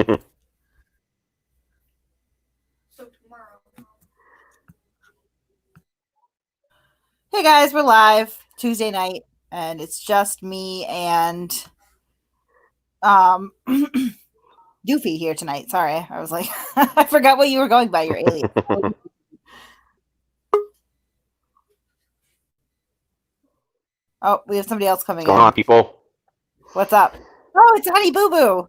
Hey guys, we're live Tuesday night, and it's just me and Doofy here tonight. Sorry, I was like, I forgot what you were going by. Your alien. Oh, we have somebody else coming What's going on, people? What's up? Oh, it's Honey Boo Boo.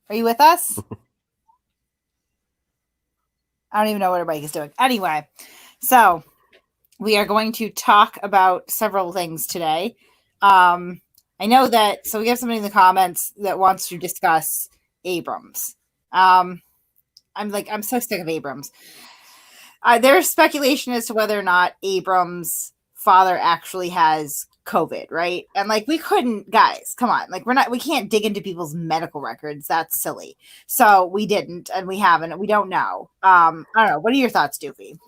Are you with us? I don't even know what everybody is doing. Anyway, so we are going to talk about several things today. I know that, so we have somebody in the comments that wants to discuss Abrams. I'm so sick of Abrams. There's speculation as to whether or not Abrams' father actually has COVID, right? And like, we couldn't, guys, come on, like, we can't dig into people's medical records. That's silly. So we didn't, and we haven't, and we don't know. I don't know. What are your thoughts, Doofy?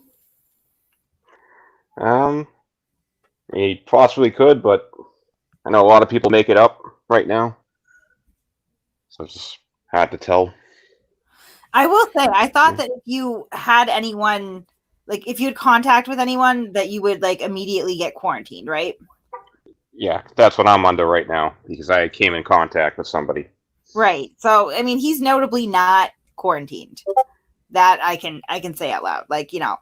He possibly could, but I know a lot of people make it up right now, so it's just hard to tell. I will say, I thought that if you had anyone, like if you had contact with anyone, that you would like immediately get quarantined, right? Yeah, that's what I'm under right now because I came in contact with somebody. Right. So, I mean, he's notably not quarantined. That I can say out loud, like, you know,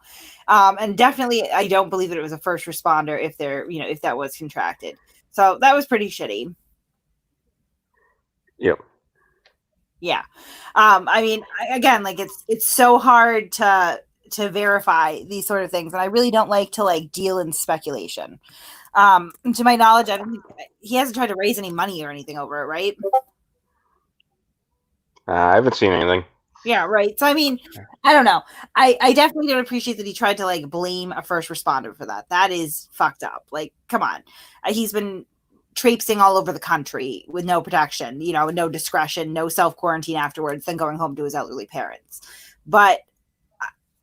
and definitely, I don't believe that it was a first responder if if that was contracted. So that was pretty shitty. Yep. Yeah. I mean, again, like it's so hard to verify these sort of things, and I really don't like to like deal in speculation. To my knowledge, I don't think he hasn't tried to raise any money or anything over it, right? I haven't seen anything. Yeah, right. So I mean, I don't know. I definitely don't appreciate that he tried to like blame a first responder for that. That is fucked up. Like, come on. He's been traipsing all over the country with no protection, you know, no discretion, no self quarantine afterwards, then going home to his elderly parents. But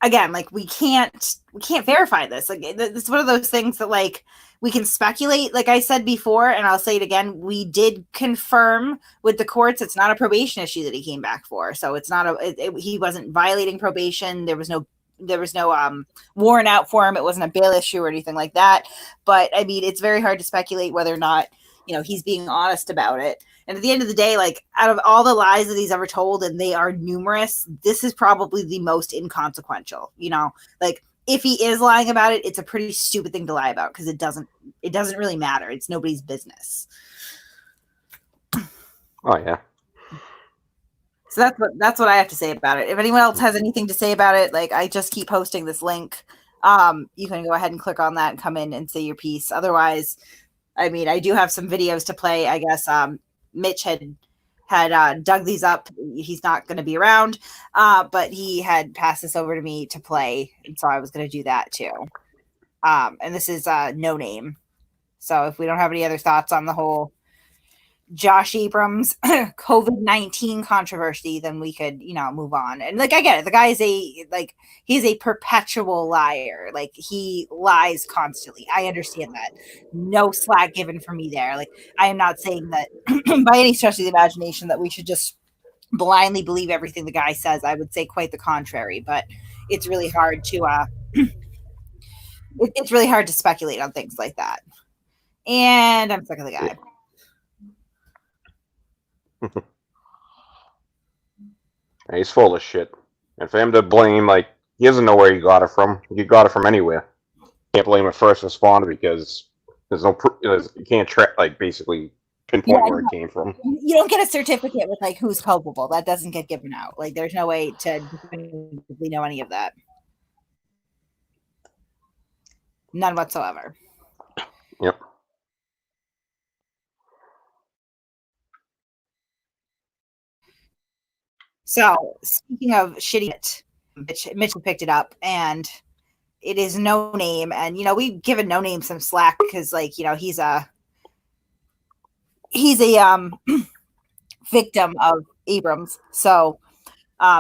again, like we can't verify this. Like it's one of those things that like we can speculate. Like I said before, and I'll say it again, we did confirm with the courts it's not a probation issue that he came back for. So it's not he wasn't violating probation. There was no warrant out for him. It wasn't a bail issue or anything like that. But I mean, it's very hard to speculate whether or not, you know, he's being honest about it. And at the end of the day, like out of all the lies that he's ever told, and they are numerous, this is probably the most inconsequential, you know, like if he is lying about it, it's a pretty stupid thing to lie about because it doesn't really matter. It's nobody's business. Oh yeah. So that's what I have to say about it. If anyone else has anything to say about it, like I just keep posting this link. You can go ahead and click on that and come in and say your piece. Otherwise, I mean, I do have some videos to play. I guess Mitch had dug these up. He's not going to be around, but he had passed this over to me to play, and so I was going to do that too. And this is No Name. So if we don't have any other thoughts on the whole Josh Abrams COVID-19 controversy, then we could, you know, move on. And like I get it, the guy is he's a perpetual liar. Like he lies constantly. I understand that. No slack given for me there. Like I am not saying that by any stretch of the imagination that we should just blindly believe everything the guy says. I would say quite the contrary, but it's really hard to it's really hard to speculate on things like that. And I'm sick of the guy. He's full of shit. And for him to blame, like, he doesn't know where he got it from. He got it from anywhere. Can't blame a first responder because there's no you can't track, like, basically pinpoint where it came from. You don't get a certificate with like who's culpable. That doesn't get given out. Like there's no way to definitively know any of that. None whatsoever. Yep. So speaking of shitty, Mitch picked it up, and it is No Name. And you know, we've given No Name some slack because, like, you know, he's a victim of Abrams. So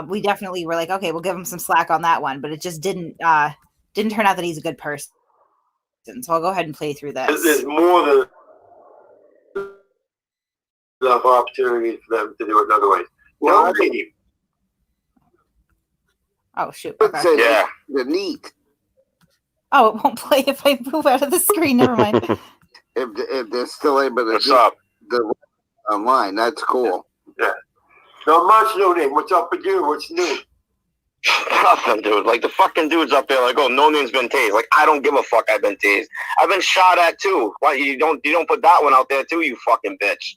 we definitely were like, okay, we'll give him some slack on that one. But it just didn't turn out that he's a good person. So I'll go ahead and play through this. There's more than enough opportunities for them to do it in other ways. Well, maybe. Oh shoot! Okay. Yeah, the neat. Oh, it won't play if I move out of the screen. Never mind. If they're still able to What's up? the online, that's cool. Yeah. Not much new, Name. What's up with you? What's new? Nothing, dude. Like the fucking dudes up there, like, oh, no name's been tased. Like, I don't give a fuck. I've been tased. I've been shot at too. Why you don't put that one out there too? You fucking bitch.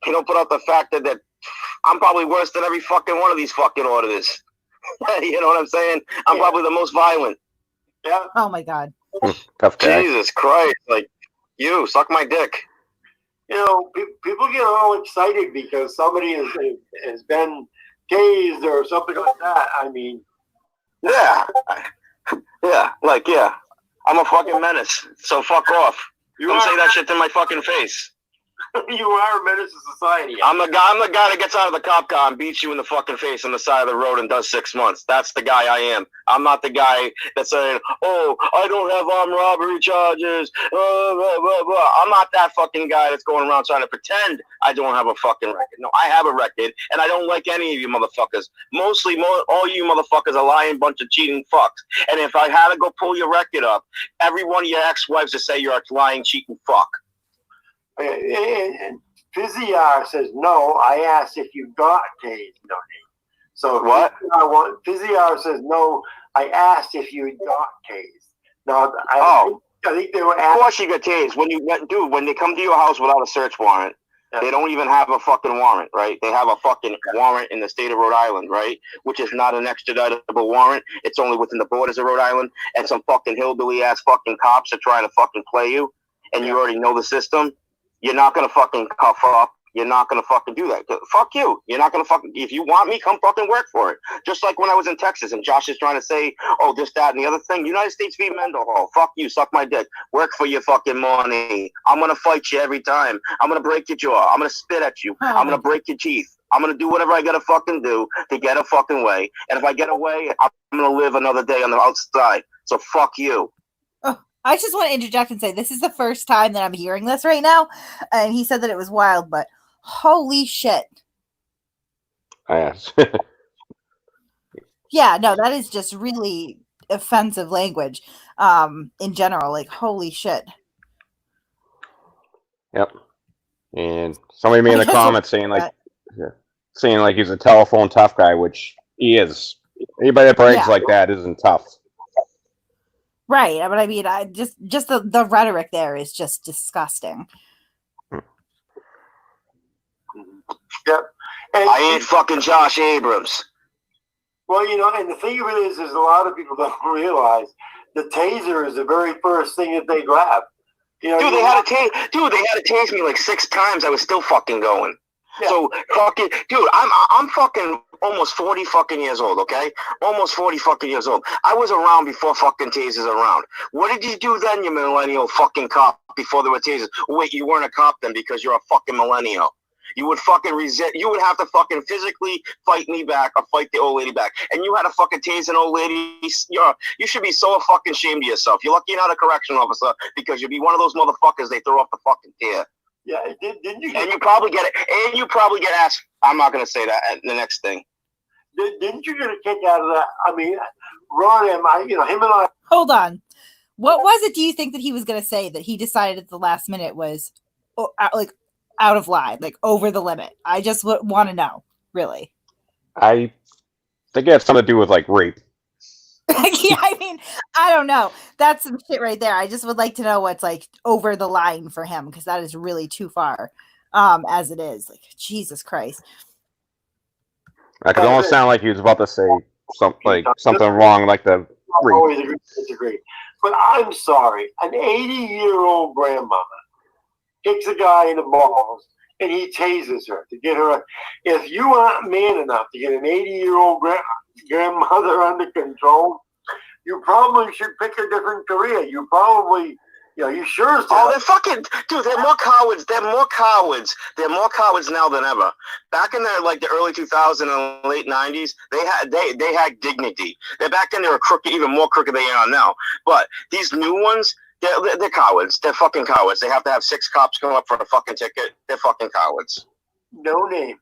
You don't put out the fact that I'm probably worse than every fucking one of these fucking auditors. You know what I'm saying? I'm probably the most violent. Yeah. Oh my god. Tough guy. Jesus Christ! Like, you suck my dick. You know, people get all excited because somebody has been tased or something like that. I mean, Yeah. Yeah. I'm a fucking menace. So fuck off. Don't say that shit to my fucking face. You are a menace to society. I'm the guy that gets out of the cop car and beats you in the fucking face on the side of the road and does 6 months. That's the guy I am. I'm not the guy that's saying, oh, I don't have armed robbery charges. Blah, blah, blah. I'm not that fucking guy that's going around trying to pretend I don't have a fucking record. No, I have a record, and I don't like any of you motherfuckers. All you motherfuckers are lying bunch of cheating fucks. And if I had to go pull your record up, every one of your ex-wives would say you're a lying, cheating fuck. And Fizzy R says, no, I asked if you got tased. No, so What? Fizzy R says, no, I asked if you got tased. Now, I think they were asking. Of course you get tased. When they come to your house without a search warrant, they don't even have a fucking warrant, right? They have a fucking warrant in the state of Rhode Island, right? Which is not an extraditable warrant. It's only within the borders of Rhode Island. And some fucking hillbilly-ass fucking cops are trying to fucking play you. And you already know the system. You're not going to fucking cuff up. You're not going to fucking do that. Fuck you. You're not going to fucking... If you want me, come fucking work for it. Just like when I was in Texas and Josh is trying to say, oh, this, that, and the other thing. United States v. Mendenhall. Fuck you. Suck my dick. Work for your fucking money. I'm going to fight you every time. I'm going to break your jaw. I'm going to spit at you. I'm going to break your teeth. I'm going to do whatever I got to fucking do to get a fucking way. And if I get away, I'm going to live another day on the outside. So fuck you. I just want to interject and say this is the first time that I'm hearing this right now. And he said that it was wild, but holy shit. Yes. Yeah, no, that is just really offensive language in general. Like, holy shit. Yep. And somebody made in the comments saying like he's a telephone tough guy, which he is. Anybody that brags like that isn't tough. Right, but I mean, I just the rhetoric there is just disgusting. Yep. And I ain't fucking Josh Abrams. Well, you know, and the thing of it is a lot of people don't realize the taser is the very first thing that they grab. You know, They had to tase me like 6 times. I was still fucking going. Yeah. So fucking dude, I'm fucking almost 40 fucking years old, okay? Almost 40 fucking years old. I was around before fucking tasers around. What did you do then, you millennial fucking cop, before there were tasers? Wait, you weren't a cop then because you're a fucking millennial. You would fucking resist. You would have to fucking physically fight me back or fight the old lady back. And you had to fucking tase an old lady. You should be so fucking ashamed of yourself. You're lucky you're not a correction officer because you'd be one of those motherfuckers they throw off the fucking tier. Yeah, didn't you? And you probably get it. And you probably get asked. I'm not going to say that. The next thing. Didn't you get a kick out of that? I mean, Ron and him and I. Hold on. What was it? Do you think that he was going to say that he decided at the last minute was like out of line, like over the limit? I just want to know, really. I think it has something to do with like rape. Yeah, I mean, I don't know. That's some shit right there. I just would like to know what's like over the line for him because that is really too far, as it is. Like Jesus Christ. I could almost sound like he was about to say something wrong, like the rape. Always disagree. But I'm sorry, an 80-year-old grandmother kicks a guy in the balls and he tases her to get her. If you aren't man enough to get an 80-year-old grandmother under control, you probably should pick a different career. You probably, you sure as they're fucking, dude, they're more cowards. They're more cowards. They're more cowards now than ever. Back in the early 2000s and late 90s, they had dignity. Back then they were crooked, even more crooked than they are now. But these new ones, they're cowards. They're fucking cowards. They have to have 6 cops come up for a fucking ticket. They're fucking cowards. No Name.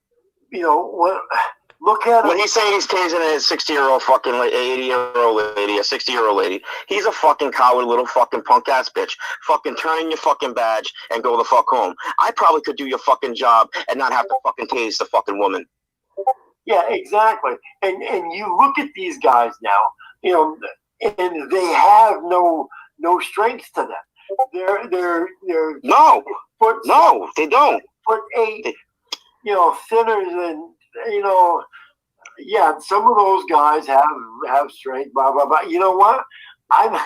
Look at When him. he's saying he's tasing a 60-year-old fucking 80-year-old lady, a 60-year-old lady, he's a fucking coward little fucking punk ass bitch. Fucking turn in your fucking badge and go the fuck home. I probably could do your fucking job and not have to fucking tase the fucking woman. Yeah, exactly. And you look at these guys now, and they have no strength to them. They're No, foot no, they don't. foot 8, thinner than yeah, some of those guys have strength, blah blah blah. You know what? I'm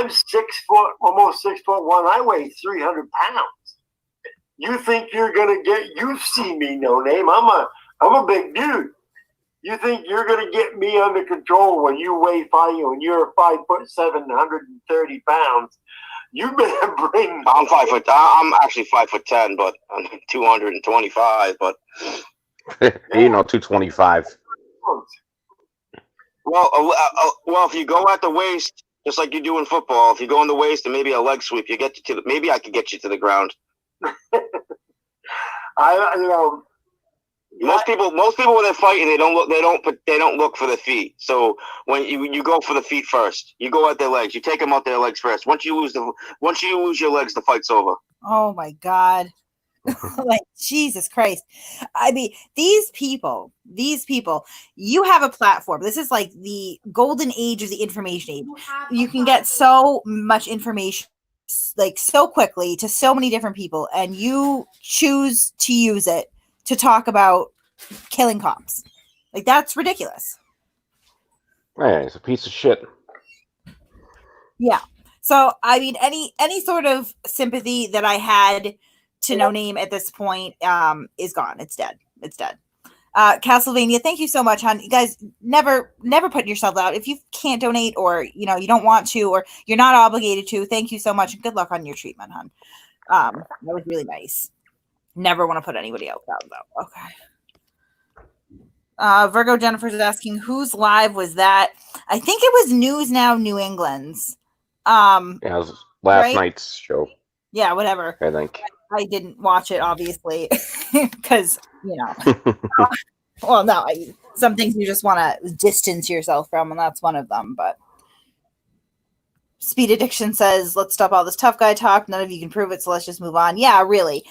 6 foot, almost 6'1". I weigh 300 pounds. You think you're gonna get? You've seen me, No Name. I'm a big dude. You think you're gonna get me under control when you weigh when you're 5'7", 130 pounds? You better bring. I'm 5 foot. I'm actually 5'10", but I'm 225. But 225. well, if you go at the waist, just like you do in football, if you go in the waist and maybe a leg sweep, you get to maybe I could get you to the ground. Most people when they're fighting, they don't look for the feet. So when you go for the feet first, you go at their legs. You take them out their legs first. Once you lose your legs, the fight's over. Oh my God. Like, Jesus Christ. I mean, these people, you have a platform. This is like the golden age of the information age. You can get so much information like so quickly to so many different people, and you choose to use it to talk about killing cops. Like, that's ridiculous. Hey, it's a piece of shit. Yeah. So, I mean, any sort of sympathy that I had to No Name at this point is gone. It's dead. Castlevania, thank you so much, hon. You guys never put yourself out. If you can't donate, or you don't want to, or you're not obligated to, thank you so much, and good luck on your treatment, hon. That was really nice. Never want to put anybody else out, though. Okay. Virgo Jennifer's asking, whose live was that? I think it was News Now New England's. Yeah, it was last night's show. Yeah, whatever. I think. I didn't watch it, obviously, because, well, no, some things you just want to distance yourself from, and that's one of them. But Speed Addiction says, let's stop all this tough guy talk. None of you can prove it, so let's just move on. Yeah, really.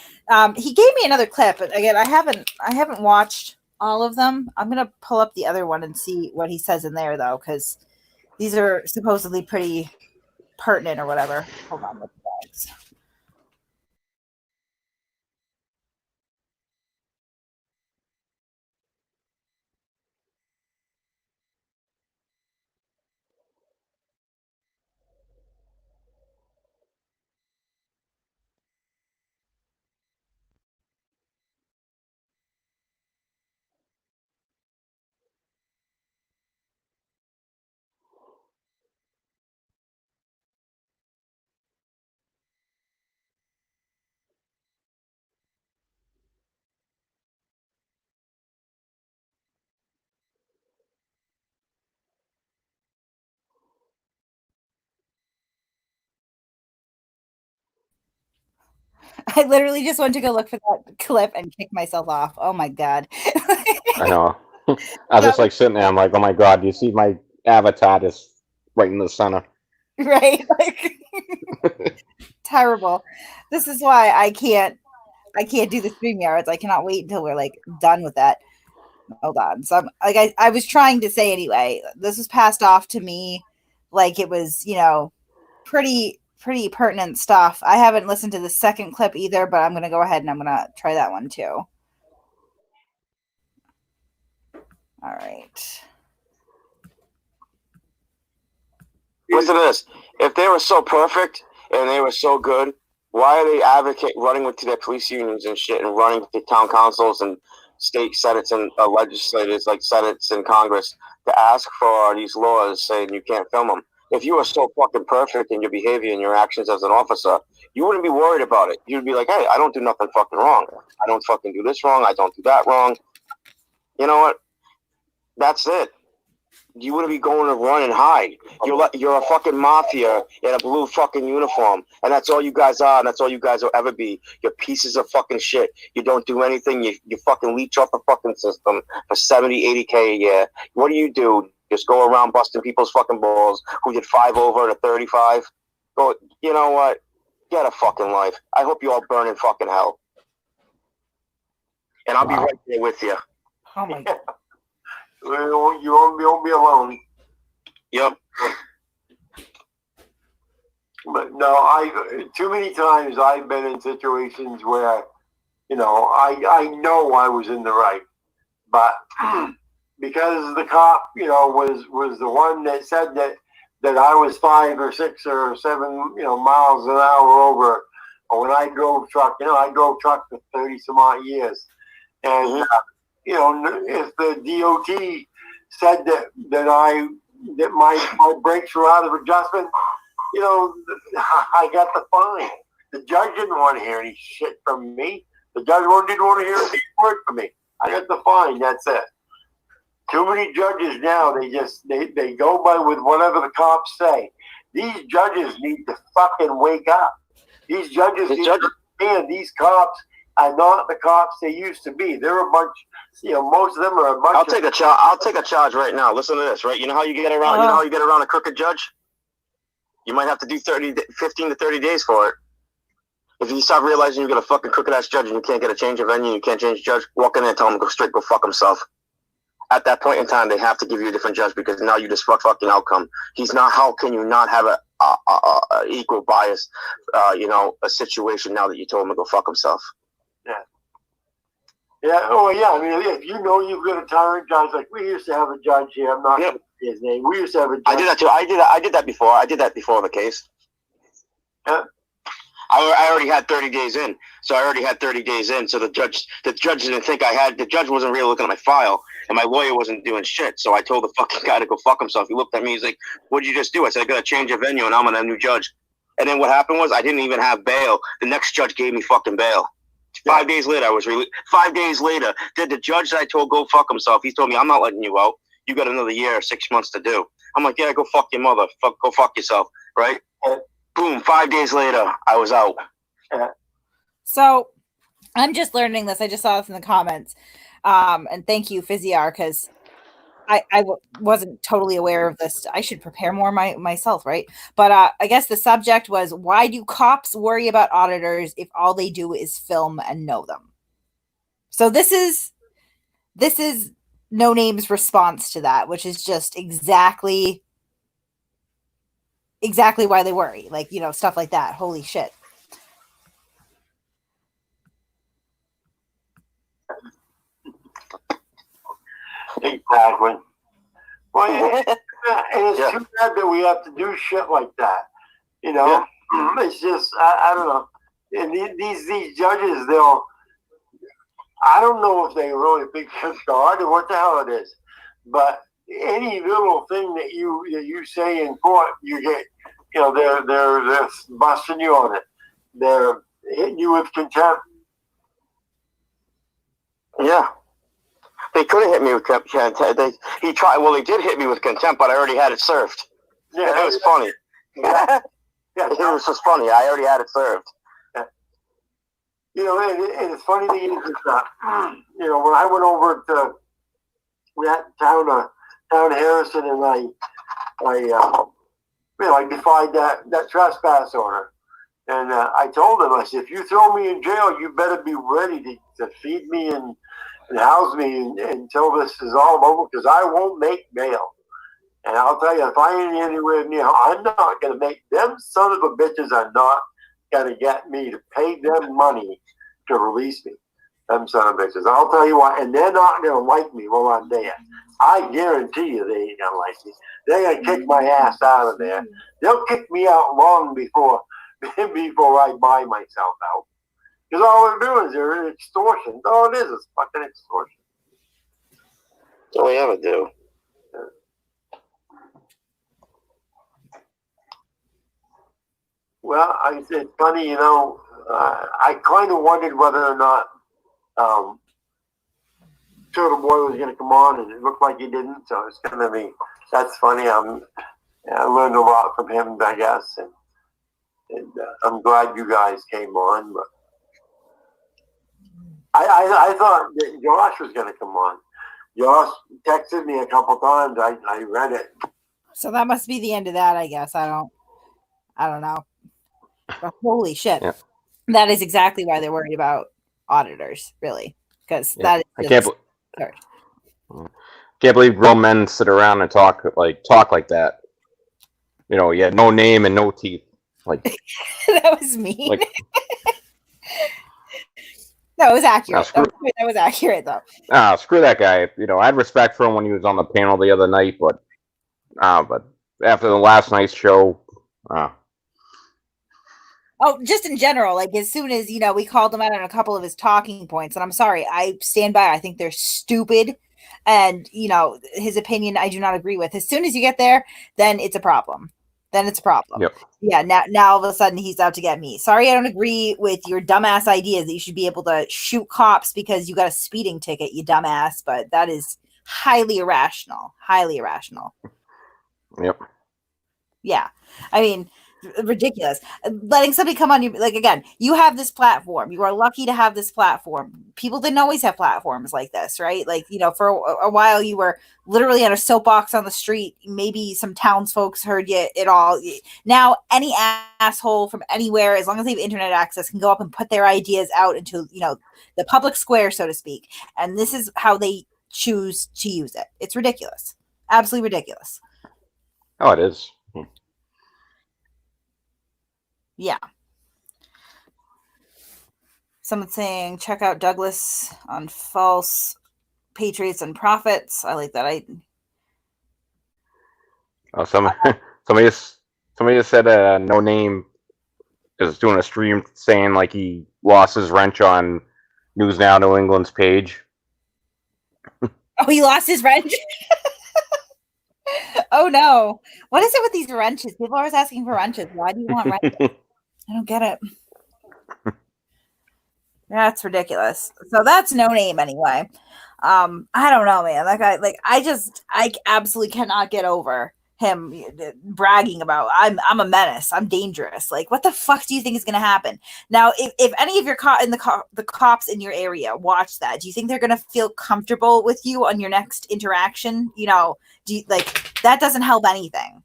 He gave me another clip, but again, I haven't watched all of them. I'm going to pull up the other one and see what he says in there, though, because these are supposedly pretty pertinent or whatever. Hold on. I literally just went to go look for that clip and kick myself off. Oh my God. I know. I was just like sitting there. I'm like, oh my God, do you see my avatar just right in the center? Right? Like, terrible. This is why I can't do the StreamYards. I cannot wait until we're like done with that. Hold on. So I was trying to say anyway, this was passed off to me like it was, pretty pertinent stuff. I haven't listened to the second clip either, but I'm going to go ahead and I'm going to try that one too. All right. Listen to this. If they were so perfect and they were so good, why are they running with their police unions and shit and running to town councils and state senates and legislators like senates and Congress to ask for these laws saying you can't film them? If you were so fucking perfect in your behavior and your actions as an officer, you wouldn't be worried about it. You'd be like, hey, I don't do nothing fucking wrong. I don't fucking do this wrong. I don't do that wrong. You know what? That's it. you wouldn't be going to run and hide. You're a fucking mafia in a blue fucking uniform, and that's all you guys are, and that's all you guys will ever be. You're pieces of fucking shit. You don't do anything. You fucking leech off the fucking system for 70, 80K a year. What do? Just go around busting people's fucking balls who did 5 over to 35. Go, you know what? Get a fucking life. I hope you all burn in fucking hell. And I'll be right there with you. Oh my God. You won't be alone. Yep. But no, too many times I've been in situations where, you know I was in the right, but because the cop, was the one that said that I was 5 or 6 or 7, miles an hour over. Or when I drove truck, I drove truck for 30 some odd years, and if the DOT said that my brakes were out of adjustment, I got the fine. The judge didn't want to hear any shit from me. The judge didn't want to hear a word from me. I got the fine. That's it. Too many judges now. They go by with whatever the cops say. These judges need to fucking wake up. These judges need to understand these cops are not the cops they used to be. They're a bunch. Most of them are a bunch. I'll take a charge right now. Listen to this, right? You know how you get around? You know how you get around a crooked judge? You might have to do 15 to 30 days for it. If you start realizing you got a fucking crooked ass judge and you can't get a change of venue, you can't change the judge, walk in there and tell him to go fuck himself. At that point in time, they have to give you a different judge because now you just fucking outcome. He's not. How can you not have a equal bias? A situation now that you told him to go fuck himself. Yeah. Yeah. Oh, yeah. I mean, if you've got a tyrant judge, like we used to have a judge here. I'm not going to say his name. We used to have a judge. I did that too. I did that before. I did that before the case. Yeah. I already had 30 days in. So I already had 30 days in. So the judge didn't think the judge wasn't really looking at my file and my lawyer wasn't doing shit. So I told the fucking guy to go fuck himself. He looked at me. He's like, what'd you just do? I said, I got to change a venue and I'm on a new judge. And then what happened was I didn't even have bail. The next judge gave me fucking bail. 5 days later, I was released. 5 days later, did the judge that I told go fuck himself, he told me, I'm not letting you out. You got another year or 6 months to do. I'm like, yeah, go fuck your mother. Go fuck yourself, right? Boom, 5 days later, I was out. So I'm just learning this. I just saw this in the comments. And thank you, Fizzy R, because I wasn't totally aware of this. I should prepare more myself, right? But I guess the subject was, why do cops worry about auditors if all they do is film and know them? So this is No Name's response to that, which is just exactly why they worry. Like, stuff like that. Holy shit. Exactly. Well, and it's too bad that we have to do shit like that. It's just I don't know. And these judges, I don't know if they really think it's God or what the hell it is, but any little thing that you say in court, you get, they're busting you on it. They're hitting you with contempt. Yeah. They could have hit me with contempt. He tried. Well, they did hit me with contempt, but I already had it served. Yeah, it was funny. Yeah, it was just funny. I already had it served. Yeah. And it's funny thing is that when I went over to that town Harrison, and I defied that trespass order, and I told him, I said, if you throw me in jail, you better be ready to feed me and house me until this is all over, because I won't make bail. And I'll tell you, if I ain't anywhere near, I'm not going to make them son of a bitches are not going to get me to pay them money to release me. Them son of bitches. I'll tell you what, and they're not going to like me while I'm there. I guarantee you they ain't going to like me. They're going to kick my ass out of there. They'll kick me out long before I buy myself out. Because all they're doing is they're extortion. All it is fucking extortion. That's all we ever do. Well, it's funny, I kind of wondered whether or not sure the boy was going to come on, and it looked like he didn't. So it's going to be, that's funny. I learned a lot from him, I guess, and I'm glad you guys came on. But I thought that Josh was going to come on. Josh texted me a couple times. I read it. So that must be the end of that, I guess. I don't know. But holy shit. Yeah. That is exactly why they're worried about auditors, really. Because that is I can't believe grown men sit around and talk like that. You know, you had no name and no teeth. Like that was mean. Like, no, it was accurate. That was accurate, though. Screw that guy. You know, I had respect for him when he was on the panel the other night, but after the last night's show, Oh, just in general, like as soon as, we called him out on a couple of his talking points, and I'm sorry, I stand by. I think they're stupid. And, his opinion, I do not agree with. As soon as you get there, then it's a problem. Yep. Yeah, now all of a sudden he's out to get me. Sorry, I don't agree with your dumbass ideas that you should be able to shoot cops because you got a speeding ticket, you dumbass. But that is highly irrational. Highly irrational. Yep. Yeah. I mean, ridiculous. Letting somebody come on you, like, again, you have this platform. You are lucky to have this platform. People didn't always have platforms like this, right? Like, for a while you were literally on a soapbox on the street. Maybe some townsfolk heard you at all. Now any asshole from anywhere, as long as they have internet access, can go up and put their ideas out into the public square, so to speak. And this is how they choose to use it. It's ridiculous. Absolutely ridiculous. Oh, it is. Yeah. Someone's saying, check out Douglas on false patriots and prophets. I like that. Somebody just said No Name is doing a stream saying like he lost his wrench on News Now New England's page. Oh, he lost his wrench? Oh no. What is it with these wrenches? People are always asking for wrenches. Why do you want wrenches? I don't get it. That's ridiculous. So that's No Name anyway. I don't know, man. I absolutely cannot get over him bragging about I'm a menace. I'm dangerous. Like, what the fuck do you think is going to happen? Now, if any of your the cops in your area watch that, do you think they're going to feel comfortable with you on your next interaction? That doesn't help anything.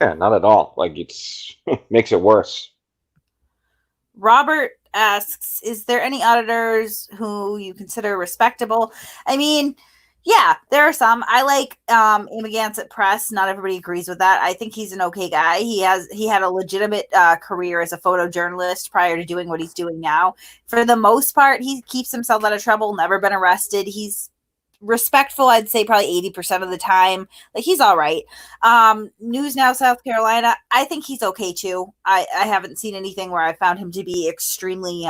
Yeah, not at all. Like, it's makes it worse. Robert asks, is there any auditors who you consider respectable? I mean, yeah, there are some. I like Amagansett Press. Not everybody agrees with that. I think he's an okay guy. He had a legitimate career as a photojournalist prior to doing what he's doing now. For the most part, he keeps himself out of trouble, never been arrested. He's respectful, I'd say probably 80% of the time. Like, he's all right. News Now South Carolina, I think he's okay too. I haven't seen anything where I found him to be extremely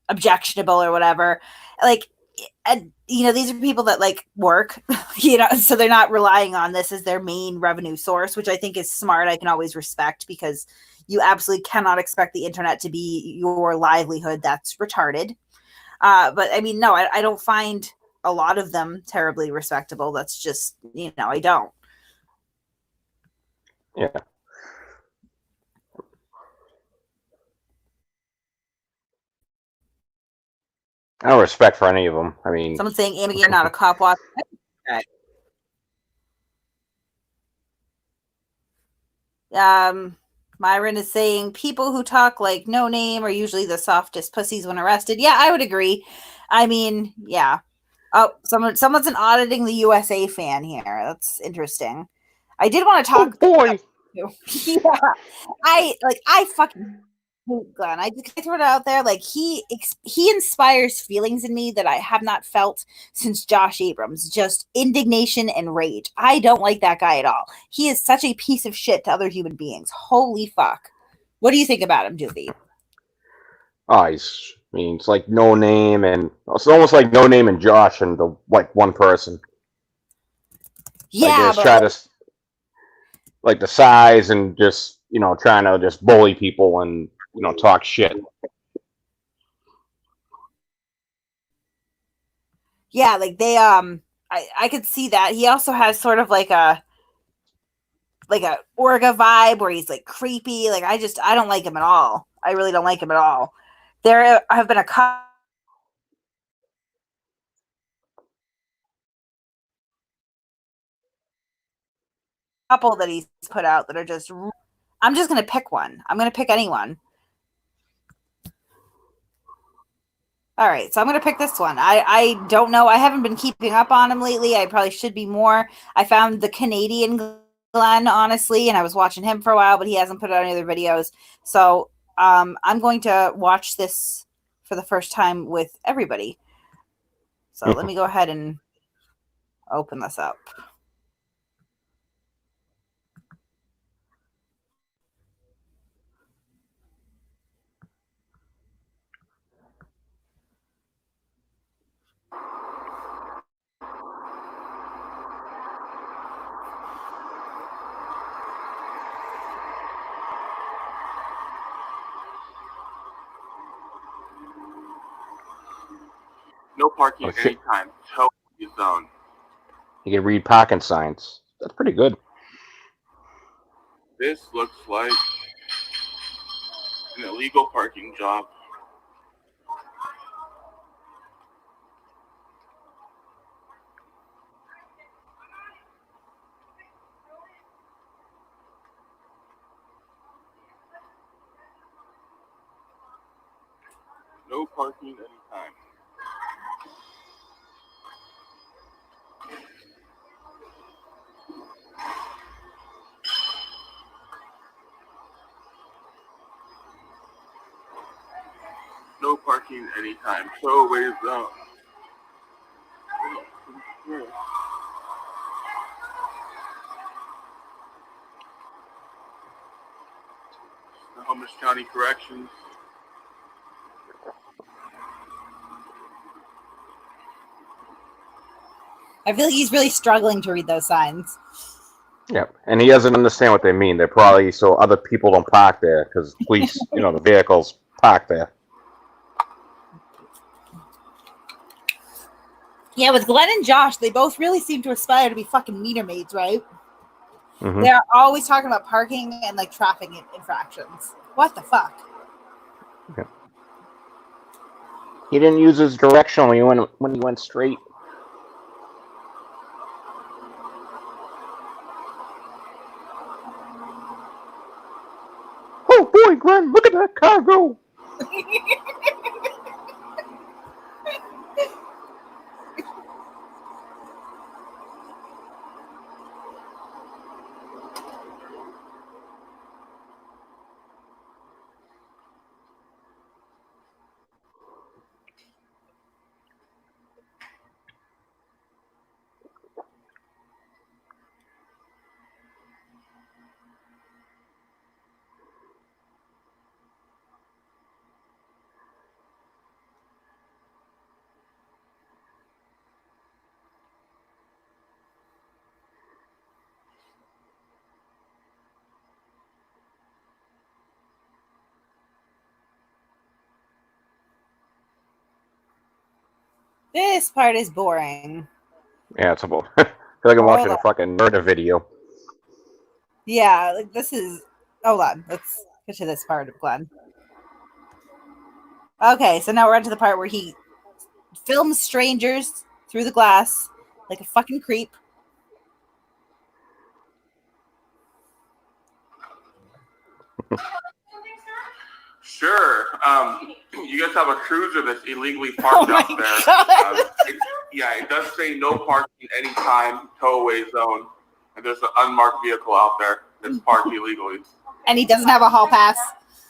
objectionable or whatever. Like, and these are people that like work, so they're not relying on this as their main revenue source, which I think is smart. I can always respect, because you absolutely cannot expect the internet to be your livelihood. That's retarded. But I mean, no, I don't find a lot of them terribly respectable. That's just, I don't. Yeah. I don't respect for any of them. I mean, Someone's saying Amy not a cop watch. Okay. Myron is saying people who talk like No Name are usually the softest pussies when arrested. Yeah, I would agree. I mean, yeah. Oh, someone's an Auditing the USA fan here. That's interesting. I did want to talk. Oh boy. Yeah, I fucking hate Glenn. I just throw it out there. Like, he inspires feelings in me that I have not felt since Josh Abrams. Just indignation and rage. I don't like that guy at all. He is such a piece of shit to other human beings. Holy fuck. What do you think about him, Doofy? Oh, it's like No Name, and it's almost like No Name and Josh and the one person. Yeah, like, try to like the size and just trying to just bully people and talk shit. Yeah, like they I could see that. He also has sort of like a Orga vibe where he's like creepy. Like I don't like him at all. I really don't like him at all. There have been a couple that he's put out that are just. I'm just gonna pick one. I'm gonna pick anyone. All right, so I'm gonna pick this one. I don't know. I haven't been keeping up on him lately. I probably should be more. I found the Canadian Glenn, honestly, and I was watching him for a while, but he hasn't put out any other videos. So I'm going to watch this for the first time with everybody. So let me go ahead and open this up. No parking anytime. Tow zone. You can read parking signs. That's pretty good. This looks like an illegal parking job. No parking anytime. No parking anytime. Tow away zone. Snohomish County Corrections. I feel like he's really struggling to read those signs. Yep, and he doesn't understand what they mean. They're probably so other people don't park there because police, the vehicles park there. Yeah, with Glenn and Josh, they both really seem to aspire to be fucking meter maids, right? Mm-hmm. They're always talking about parking and like traffic infractions. What the fuck? Okay. He didn't use his direction when he went straight. Oh boy, Glenn, look at that car go! This part is boring. Yeah, it's about. I feel like I'm watching a fucking murder video. Yeah, like this is. Hold on, let's get to this part of Glenn. Okay, so now we're on to the part where he films strangers through the glass like a fucking creep. Sure. You guys have a cruiser that's illegally parked out there. It does say no parking anytime, tow away zone. And there's an unmarked vehicle out there that's parked illegally. And he doesn't have a hall pass.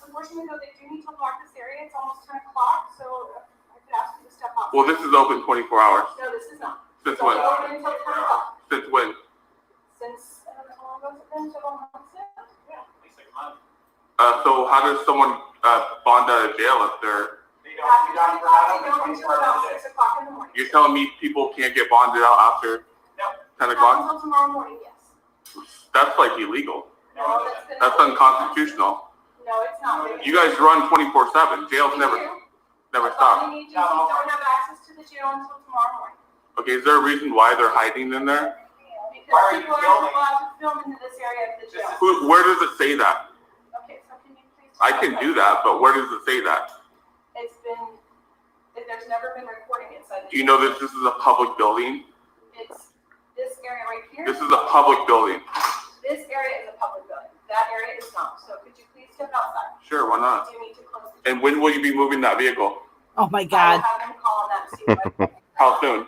Unfortunately, though, they do need to lock this area. It's almost 10 o'clock, so I could ask you to step up. Well, this is open 24 hours. No, this is not. Since It's when? open until 10 o'clock. Since when? Since, I don't know how long ago it's been, several months now? Yeah. So how does someone bond out of jail if they're... They don't until about 6 o'clock in the morning. You're telling me people can't get bonded out after 10 o'clock? Until tomorrow morning, yes. That's like illegal. No, That's unconstitutional. No, it's not. You guys run 24/7. Jails never stop. You don't have access to the jail until tomorrow morning. Okay, is there a reason why they're hiding in there? Because people are not allowed to film into this area of the jail. Where does it say that? Okay, so can you please? I can do that, but where does it say that? It's been, there's never been recording inside the Do you jail. know that this is a public building? It's this area right here. This is a public building. This area is a public building. That area is not. So could you please step outside? Sure, why not? You need to close the And when will you be moving that vehicle? Oh my I will God. have them call on that and see what How soon?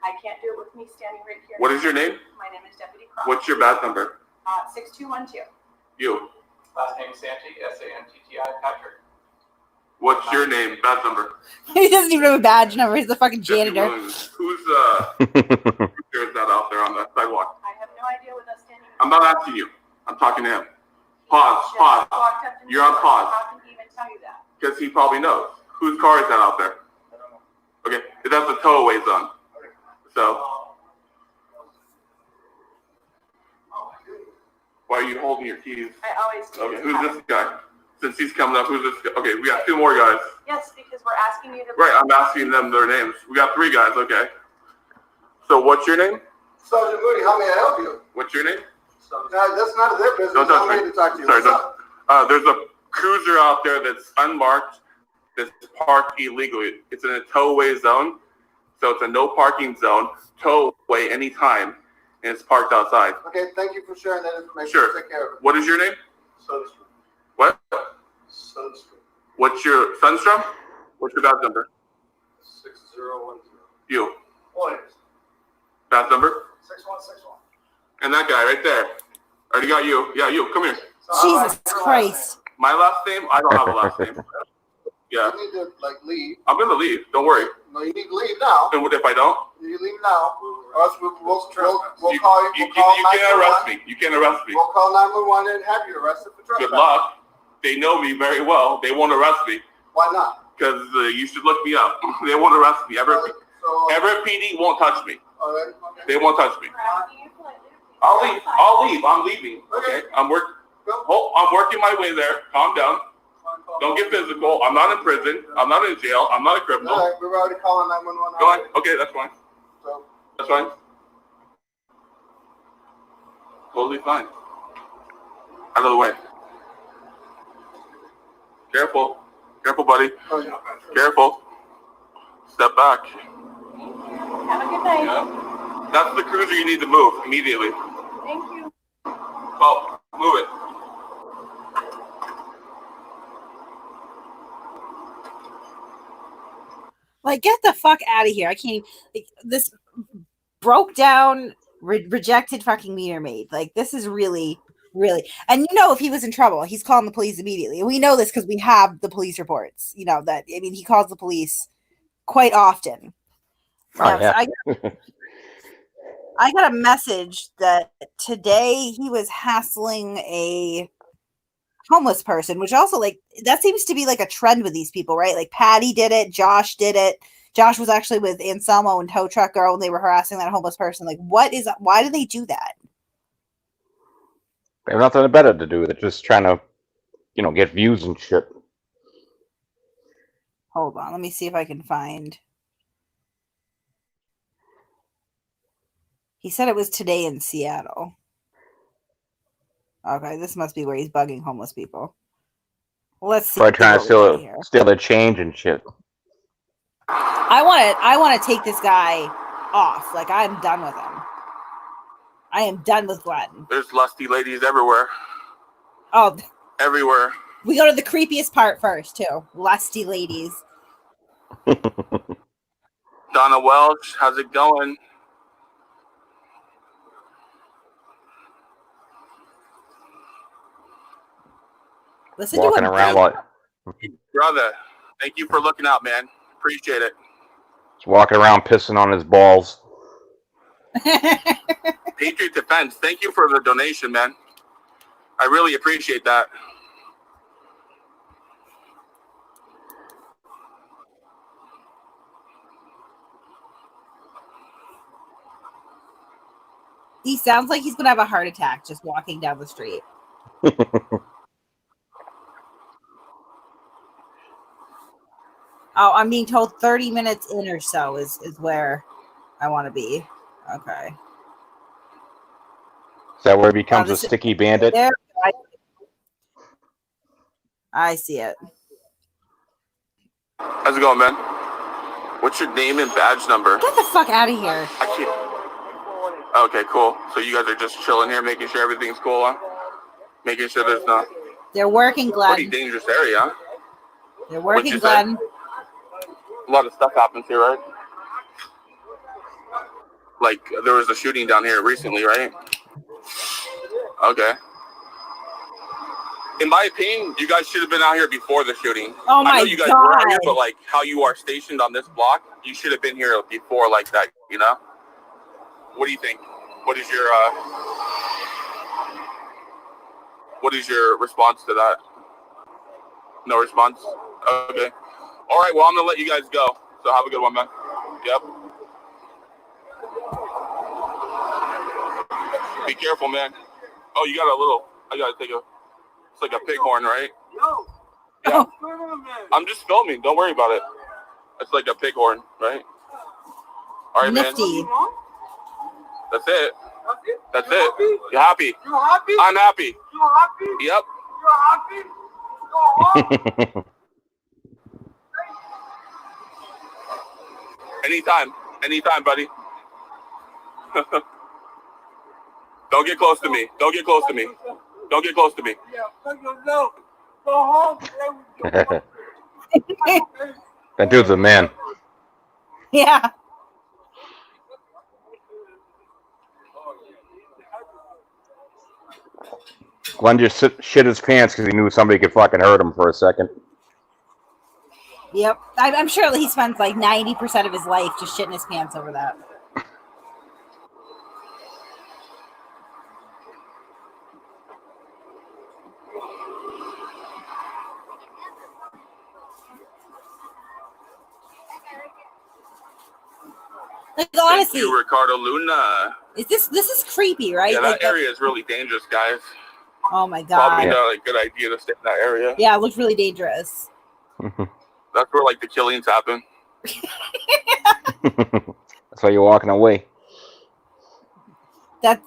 I can't do it with me standing right here. What is your name? My name is Deputy Cross. What's your badge number? 6212. You. Last name Santi, S-A-N-T-T-I, Patrick. What's your name? Badge number. He doesn't even have a badge number. He's the fucking janitor. Who's there's that out there on the sidewalk? I have no idea what that's standing I'm not asking you. I'm talking to him. Pause. You're on pause. How can he even tell you that? Because he probably knows. Whose car is that out there? Okay, that's a towaway zone. So, why are you holding your keys? I always do. Okay, who's this guy? Since he's coming up, who's this guy? Okay, we got two more guys. Yes, because we're asking you to. Right, I'm asking them their names. We got three guys, okay. So what's your name? Sergeant Moody, how may I help you? What's your name? That's none of their business. Don't touch I'm me. here to talk to you. Sorry, What's up? there's a cruiser out there that's unmarked, that's parked illegally. It's in a towaway zone, so it's a no parking zone, towaway anytime, and it's parked outside. Okay, thank you for sharing that information. Sure. Take care of it. What is your name? Sunstrom. What? Sunstrom. What's your Sunstrom? What's your badge number? 6010. You. Williams. Badge number? 6161. And that guy right there. Already got you. Yeah, you. Come here. Jesus Christ. My last name? I don't have a last name. Yeah. You need to leave. I'm gonna leave. Don't worry. No, you need to leave now. And what if I don't? You leave now, or else we'll call you. You We'll call can't arrest 911. me. You can't arrest me. We'll call 911 and have you arrested for trespassing. Good luck. They know me very well. They won't arrest me Why not? because you should look me up. They won't arrest me. Everett PD won't touch me. All right. Okay. They won't touch me. We're asking you politely. I'll leave. I'll leave. I'm leaving. Okay. I'm working my way there. Calm down. Don't get physical. I'm not in prison. I'm not in jail. I'm not a criminal. All right, we're already calling 911. Go ahead. Okay, that's fine. So, That's fine. Totally fine. Out of the way. Careful. Careful, buddy. oh, yeah. Careful. Step back. Have a good night. Yeah. That's the cruiser you need to move immediately. Thank you. Oh, move it. Like, get the fuck out of here. I can't. Like, this broke down, rejected fucking meter maid. Like, this is really, really. And you know, if he was in trouble, he's calling the police immediately. And we know this because we have the police reports. You know that. I mean, he calls the police quite often. Oh, yeah. So I got a message that today he was hassling a homeless person, which also, like, that seems to be like a trend with these people, right? Like Patty did it, Josh did it. Josh was actually with Anselmo and Tow Truck Girl, and they were harassing that homeless person. Like, why do they do that? They have nothing better to do. They're just trying to, get views and shit. Hold on, let me see if I can find. He said it was today in Seattle. Okay, this must be where he's bugging homeless people. Let's see. Probably trying to steal their change and shit. I want to take this guy off. Like, I'm done with him. I am done with Glenn. There's lusty ladies everywhere. Oh, Everywhere. we go to the creepiest part first, too. Lusty ladies. Donna Welch, how's it going? Listen Walking to him. around like Brother, thank you for looking out, man. Appreciate it. he's walking around pissing on his balls. Patriot Defense, thank you for the donation, man. I really appreciate that. He sounds like he's going to have a heart attack just walking down the street. Oh, I'm being told 30 minutes in or so is where I want to be. Okay. Is that where he becomes this a sticky bandit? There, I see it. How's it going, man? What's your name and badge number? Get the fuck out of here. I can't. Okay, cool. So you guys are just chilling here, making sure everything's cool, huh? Making sure there's no. They're working, Glenn. Pretty dangerous area, huh? They're working, Glenn. A lot of stuff happens here, right? Like, there was a shooting down here recently, right? Okay. In my opinion, you guys should have been out here before the shooting. Oh my I know you guys were out here, but like how you are stationed on this block, you should have been here before like that, you know? What do you think? What is your response to that? No response? Okay. All right, well, I'm going to let you guys go. So have a good one, man. Yep. Be careful, man. Oh, you got a little, I got to take a, it's like a pig horn, right? No. Yeah. I'm just filming. Don't worry about it. It's like a pig horn, right? All right, Nifty. man. That's it. That's it. You happy? You happy? I'm happy. You happy? Yep. You happy? Anytime, buddy. Don't get close to me. Don't get close to me. Don't get close to me. No. Go home. That dude's a man. Yeah. Glenn just shit his pants because he knew somebody could fucking hurt him for a second. Yep. I'm sure that he spends like 90% of his life just shitting his pants over that. Like, honestly, Thank you, Ricardo Luna. this is creepy, right? Yeah, like, that area is really dangerous, guys. Oh my god. Probably not a good idea to stay in that area. Yeah, it looks really dangerous. That's where like the killings happen. That's why you're walking away. That's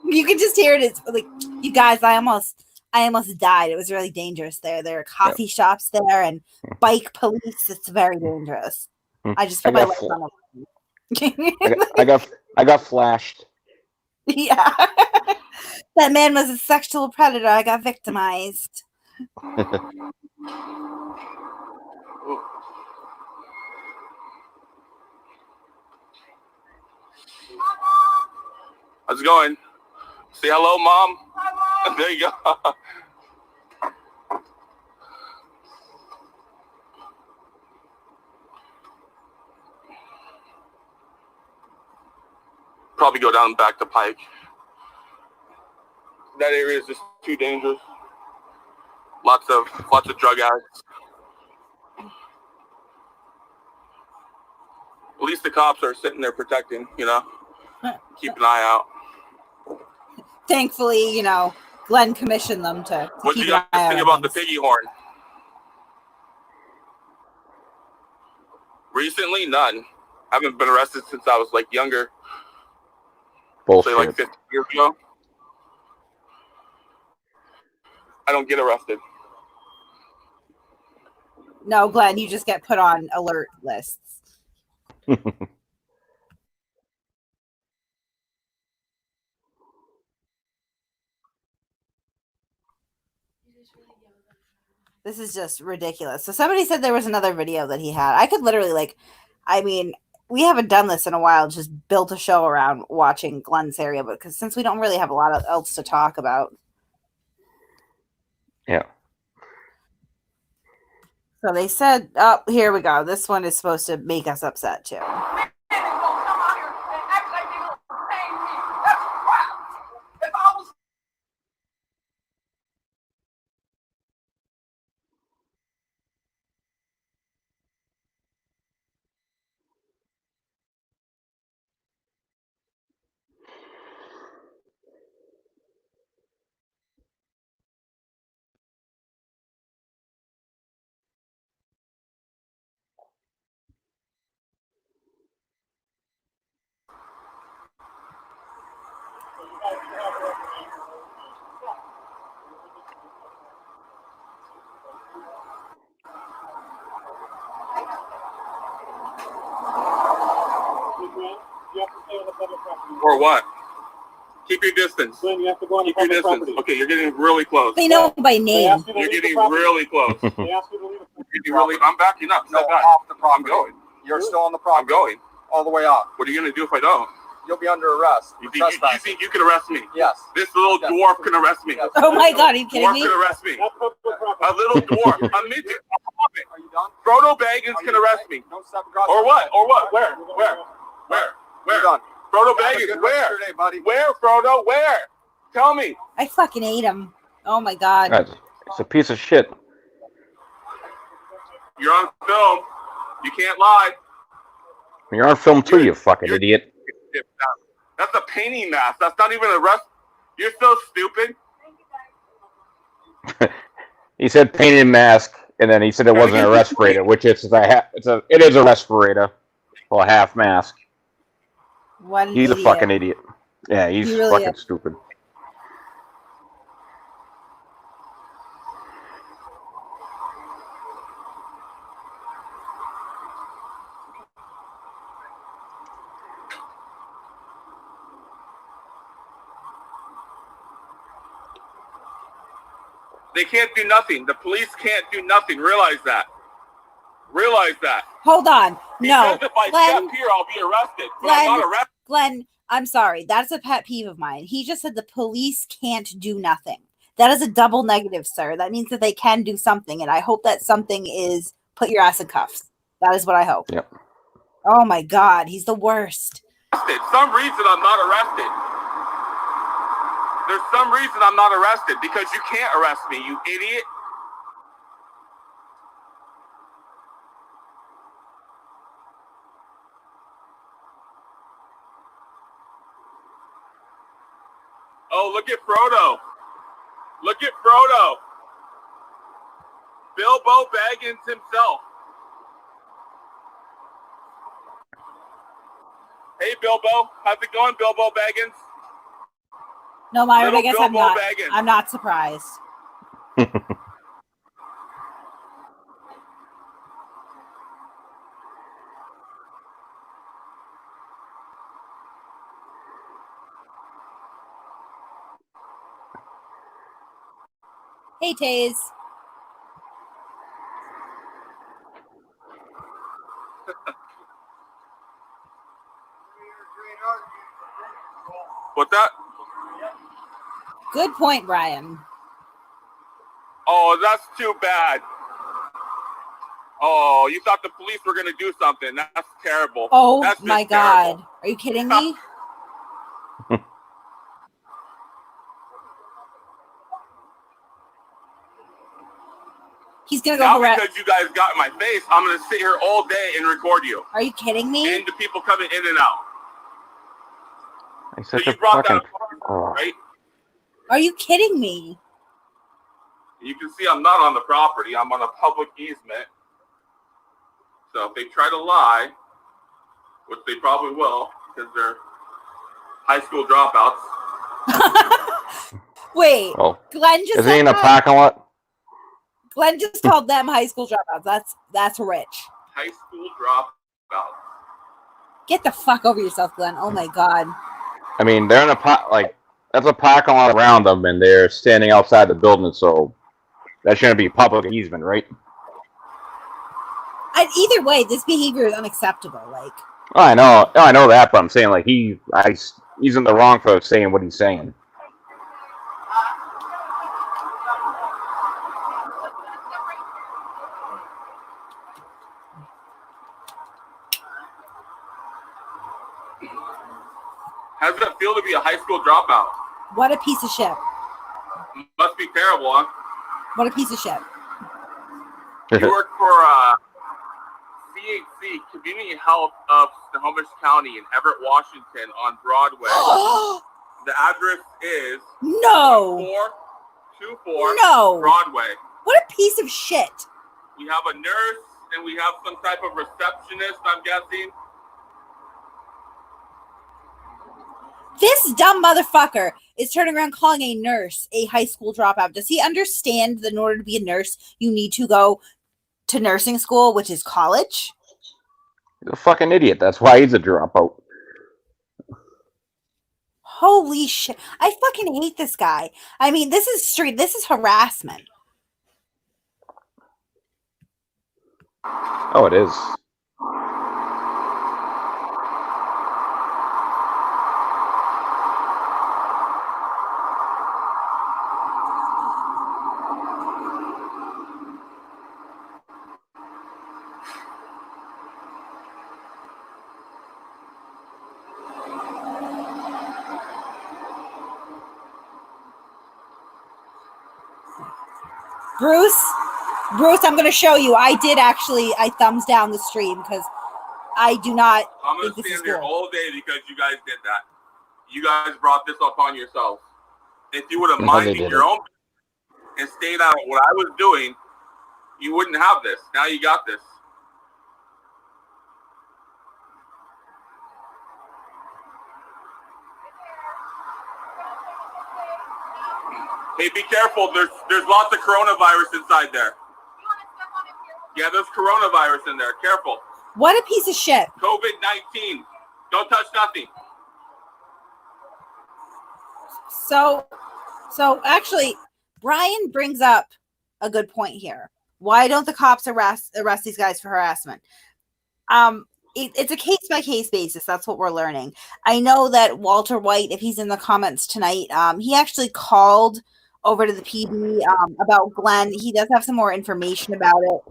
you can just hear it. It's like, you guys, I almost died. It was really dangerous there. There are coffee shops there and bike police. It's very dangerous. I just put my lights on. I got flashed. Yeah. That man was a sexual predator. I got victimized. How's it going? Say hello, Mom. Hi, Mom. There you go. Probably go down back to Pike. That area is just too dangerous. Lots of drug addicts. At least the cops are sitting there protecting, you know. Keep an eye out. Thankfully, you know, Glenn commissioned them to what do keep you guys an eye think on about the things. piggy horn? Recently, none. I haven't been arrested since I was like younger. Bullshit. Say like 50 years ago. I don't get arrested. No, Glenn, you just get put on alert lists. This is just ridiculous. So somebody said there was another video that he had. I could literally, like, I mean, we haven't done this in a while, just built a show around watching Glenn's area, but because since we don't really have a lot else to talk about. Yeah. So they said, oh, here we go. This one is supposed to make us upset too. You have to stay on the public property. Or what? Keep your distance. Glenn, you have to go on the Keep your public distance. property. Okay, you're getting really close. They know by They name. ask you to You're leave the getting property. really close. They ask you to leave the property. You're getting really. I'm backing up. No, Step back. off the I'm property. going. You're still on the I'm property. going. All the way off. What are you gonna do if I don't? You'll be under arrest. You for think you trespassing. think you can arrest me? Yes. This little Yes. dwarf can arrest me. Yes. Oh my God, are you kidding Dwarf me? can arrest me. That's public property. A little dwarf. A midget. A hobbit. Are you done? Frodo Baggins Are can you arrest done? me. Don't step across. Or what? Or what? Where? You're Where? Where? You're Where? done. Frodo Have a Baggins. good rest Where? of your day, buddy. Where, Frodo? Where? Tell me. I fucking hate him. Oh my God. It's a piece of shit. You're on film. You can't lie. You're on film too, you fucking idiot. That's a painting mask. That's not even a rest. You're so stupid. He said painted mask, and then he said it wasn't a respirator, which it is a respirator. Well, a half mask. What an He's idiot. a fucking idiot. Yeah, he's He really fucking is. stupid. They can't do nothing. The police can't do nothing. Realize that. Realize that. Hold on. No. Because if I Glenn, step here, I'll be arrested. But Glenn, I'm not arrested. Glenn, I'm sorry. That's a pet peeve of mine. He just said the police can't do nothing. That is a double negative, sir. That means that they can do something. And I hope that something is put your ass in cuffs. That is what I hope. Yep. Oh my God. He's the worst. Some reason I'm not arrested. There's some reason I'm not arrested because you can't arrest me, you idiot. Oh, look at Frodo. Look at Frodo. Bilbo Baggins himself. Hey, Bilbo. How's it going, Bilbo Baggins? No, Myron, I Little guess Bilbo Baggins. I'm not surprised. Hey, Taze. What's that? Good point, Brian. Oh, that's too bad. Oh, you thought the police were going to do something. That's terrible. Oh That's just my terrible. God. Are you kidding me? He's going to Now go because you guys got in my face, I'm going to sit here all day and record you. Are you kidding me? And the people coming in and out. He's So such you a brought fucking. that up, Oh. right? Are you kidding me? You can see I'm not on the property. I'm on a public easement. So if they try to lie, which they probably will, because they're high school dropouts. Wait, Oh, Glenn just is he said in a that? parking lot? Glenn just called them high school dropouts. That's rich. High school dropouts. Get the fuck over yourself, Glenn. Oh my God. I mean, they're in a that's a parking lot around them, and they're standing outside the building, so that shouldn't be public easement, right? And either way, this behavior is unacceptable. Like, I know that, but I'm saying like he's in the wrong for saying what he's saying. How does it feel to be a high school dropout? what a piece of shit. Must be terrible, huh? What a piece of shit. You work for CHC, Community Health of Snohomish County in Everett, Washington on Broadway. The address is No. 424 No. Broadway. What a piece of shit. We have a nurse and we have some type of receptionist, I'm guessing. This dumb motherfucker is turning around calling a nurse a high school dropout. Does he understand that in order to be a nurse, you need to go to nursing school, which is college? He's a fucking idiot. That's why he's a dropout. Holy shit. I fucking hate this guy. I mean, this is harassment. Oh, it is. Bruce, I'm going to show you. I thumbs down the stream because I do not I'm going to stand here all day because you guys did that. You guys brought this upon yourselves. If you would have minded your own and stayed out of what I was doing, you wouldn't have this. Now you got this. Hey, be careful. There's lots of coronavirus inside there. Yeah, there's coronavirus in there. Careful. What a piece of shit. COVID-19. Don't touch nothing. So actually, Brian brings up a good point here. Why don't the cops arrest these guys for harassment? It's a case-by-case basis. That's what we're learning. I know that Walter White, if he's in the comments tonight, he actually called over to the PD about Glenn. He does have some more information about it.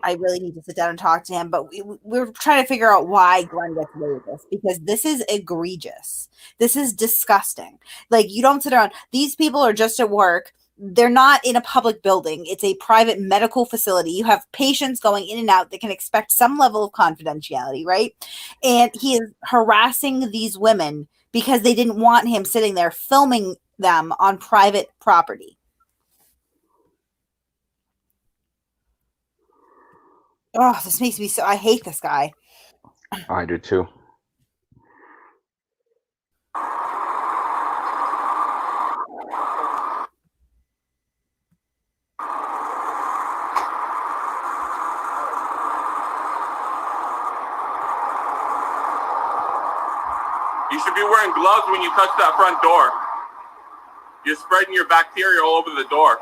I really need to sit down and talk to him, but we're trying to figure out why Glenn gets away with this, because this is egregious. This is disgusting. Like, you don't sit around. These people are just at work. They're not in a public building. It's a private medical facility. You have patients going in and out that can expect some level of confidentiality, right? And he is harassing these women because they didn't want him sitting there filming them on private property. Oh, this makes me so... I hate this guy. I do too. You should be wearing gloves when you touch that front door. You're spreading your bacteria all over the door.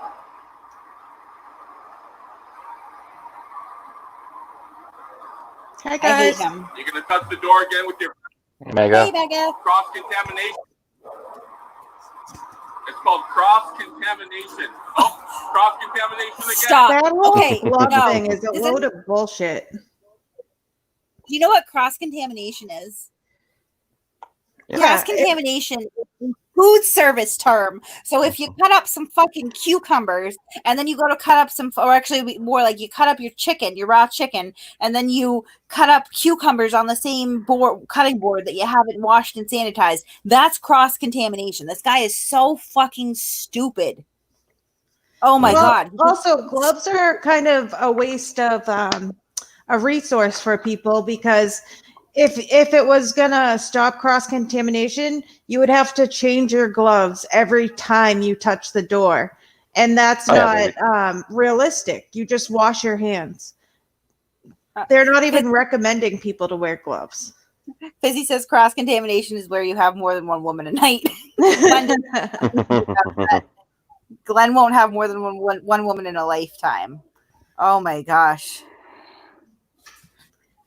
Hi guys. I hate him. You're gonna touch the door again with your Mega. Hey, Becca. cross-contamination. It's called cross-contamination. Oh, cross-contamination again. Stop. That whole Okay, glove no. thing is a load of bullshit. Do you know what cross-contamination is? Yeah, Cross-contamination is a food service term. So if you cut up some fucking cucumbers and then you go to cut up some, or actually more like you cut up your chicken, your raw chicken, and then you cut up cucumbers on the same cutting board that you haven't washed and sanitized, that's cross-contamination. This guy is so fucking stupid. Oh my God. Also, gloves are kind of a waste of a resource for people, because if it was gonna stop cross-contamination, you would have to change your gloves every time you touch the door, and that's not realistic. You just wash your hands. They're not even recommending people to wear gloves. Fizzy says cross-contamination is where you have more than one woman a night. Glenn won't have more than one woman in a lifetime. Oh my gosh.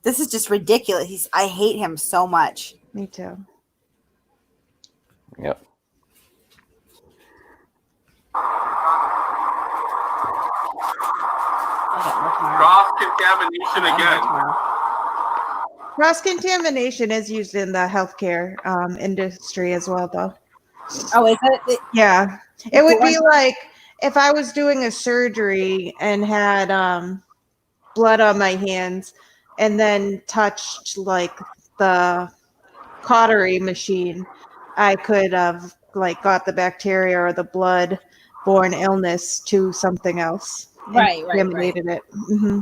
This is just ridiculous. I hate him so much. Me too. Yep. Cross-contamination again. Cross-contamination is used in the healthcare industry as well, though. Oh, is it? Yeah. It would be like if I was doing a surgery and had blood on my hands and then touched like the cautery machine, I could have like got the bacteria or the blood-borne illness to something else. Right. Contaminated it. Mm-hmm.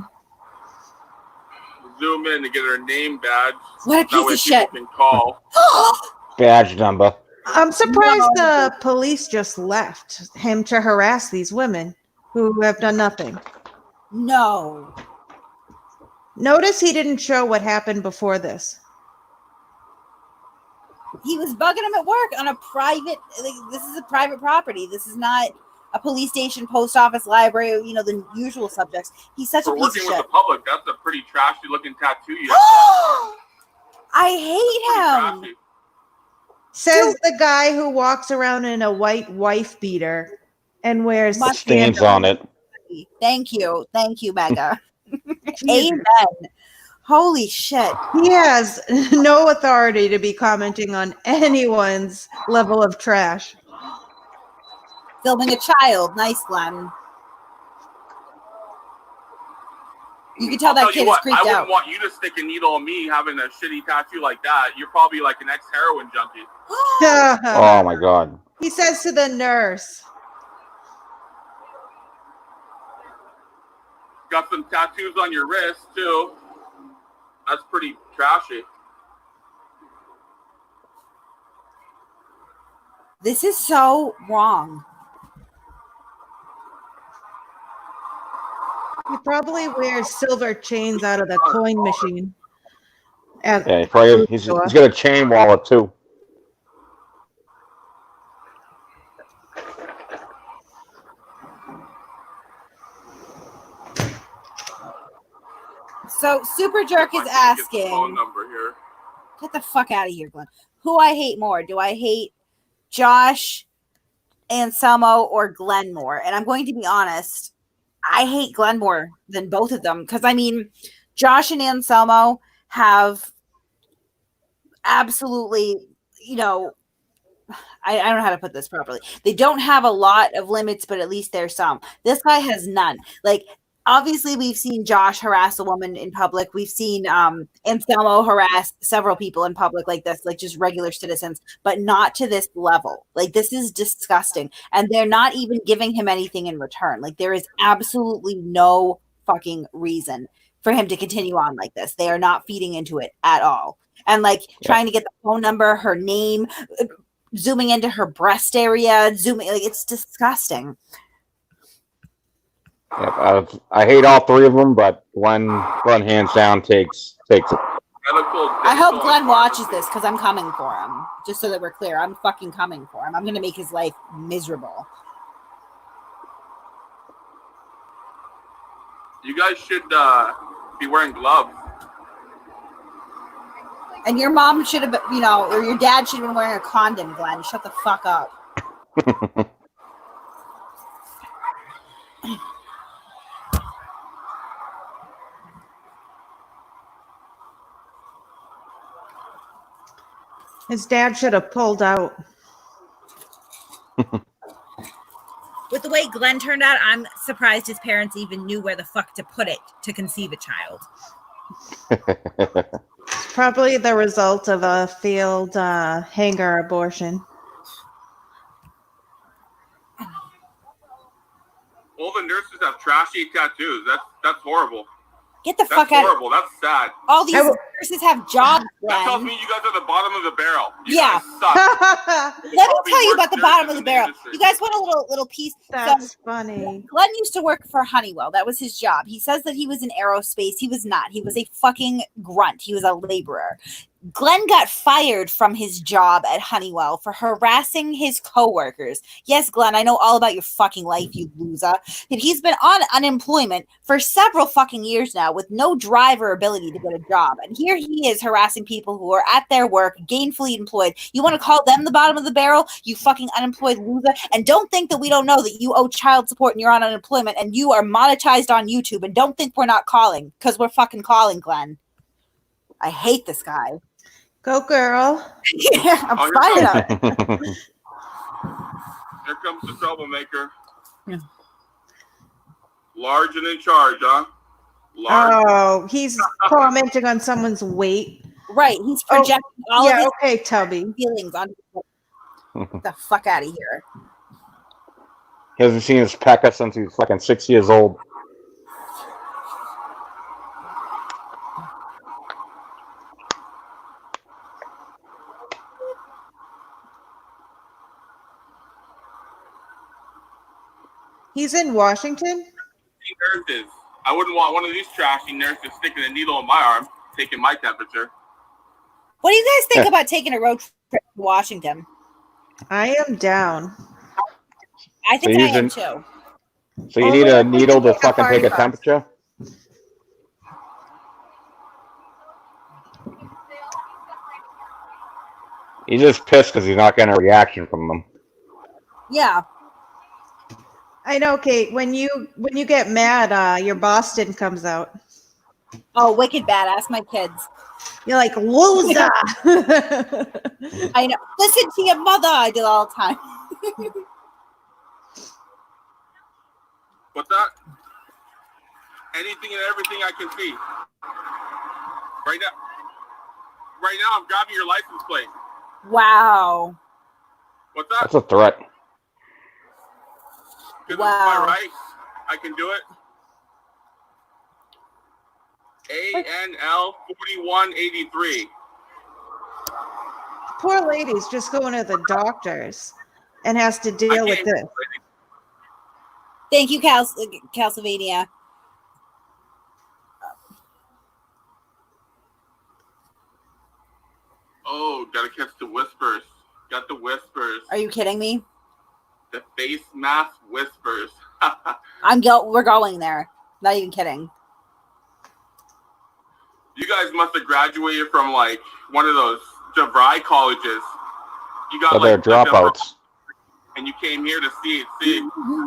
Zoom in to get her name badge. What a piece of shit. Can call. Badge number. I'm surprised the police just left him to harass these women who have done nothing. No. Notice he didn't show what happened before this. He was bugging him at work on a private. Like, this is a private property. This is not a police station, post office, library. You know, the usual subjects. He's such For a piece working of with shit. the public, that's a pretty trashy looking tattoo you have. I hate him. Trashy. Says the guy who walks around in a white wife beater and wears Stains on it. Thank you, Mega. Jesus. Amen. Holy shit. He has no authority to be commenting on anyone's level of trash. Filming a child. Nice, Glenn. You can tell that kid is creeped I wouldn't out. want you to stick a needle on me having a shitty tattoo like that. You're probably like an ex-heroin junkie. Oh my god. He says to the nurse. Got some tattoos on your wrist too. That's pretty trashy. This is so wrong. He probably wears silver chains out of the coin machine. Yeah, he's got a chain wallet too. So Super Jerk is asking. Phone number here. Get the fuck out of here, Glenn. Who I hate more? Do I hate Josh, Anselmo, or Glenn more? And I'm going to be honest. I hate Glenn more than both of them because, I mean, Josh and Anselmo have absolutely, you know, I don't know how to put this properly. They don't have a lot of limits, but at least there's some. This guy has none. Like, obviously, we've seen Josh harass a woman in public. We've seen Anselmo harass several people in public like this, like just regular citizens, but not to this level. Like, this is disgusting. And they're not even giving him anything in return. Like, there is absolutely no fucking reason for him to continue on like this. They are not feeding into it at all. And, like, trying to get the phone number, her name, zooming into her breast area, like, it's disgusting. Yep, I hate all three of them, but Glenn hands down takes it. I hope Glenn watches this because I'm coming for him. Just so that we're clear, I'm fucking coming for him. I'm going to make his life miserable. You guys should be wearing gloves. And your mom should have, you know, or your dad should have been wearing a condom, Glenn. Shut the fuck up. His dad should have pulled out. With the way Glenn turned out, I'm surprised his parents even knew where the fuck to put it to conceive a child. It's probably the result of a failed hanger abortion. All the nurses have trashy tattoos. That's horrible. Get the fuck out. That's horrible. That's sad. All these nurses have jobs, Glenn. That tells me you guys are the bottom of the barrel. You Yeah. guys suck. Let me tell you about the bottom of the barrel. You guys want a little piece? That's funny. Glenn used to work for Honeywell. That was his job. He says that he was in aerospace. He was not. He was a fucking grunt. He was a laborer. Glenn got fired from his job at Honeywell for harassing his coworkers. Yes, Glenn, I know all about your fucking life, you loser. And he's been on unemployment for several fucking years now with no drive or ability to get a job. And here he is harassing people who are at their work, gainfully employed. You want to call them the bottom of the barrel, you fucking unemployed loser? And don't think that we don't know that you owe child support and you're on unemployment and you are monetized on YouTube. And don't think we're not calling, because we're fucking calling, Glenn. I hate this guy. Go, girl. Yeah, I'm fired up. Here comes the troublemaker. Yeah. Large and in charge, huh? Large. Oh, he's commenting on someone's weight. Right, he's projecting all of his okay, Tubby. feelings on. Get the fuck out of here. He hasn't seen his pecker since he was fucking 6 years old. He's in Washington? Nurses. I wouldn't want one of these trashy nurses sticking a needle in my arm, taking my temperature. What do you guys think about taking a road trip to Washington. I am down. I think I am too. So you Only need a if we needle can to take a fucking party take a bus. temperature? He's just pissed because he's not getting a reaction from them. Yeah. I know, Kate. When you get mad, your Boston comes out. Oh, wicked bad. Ask my kids. You're like, loser. I know. Listen to your mother. I do all the time. What's that? Anything and everything I can see. Right now, I'm grabbing your license plate. Wow. What's that? That's a threat. Because Wow. it's my right. I can do it. ANL 4183. Poor lady's just going to the doctors and has to deal with this. Thank you, Calsylvania. Oh, gotta catch the whispers. Got the whispers. Are you kidding me? The face mask whispers. We're going there. Not even kidding. You guys must have graduated from like one of those DeVry colleges. You got They're like dropouts. and you came here to see it.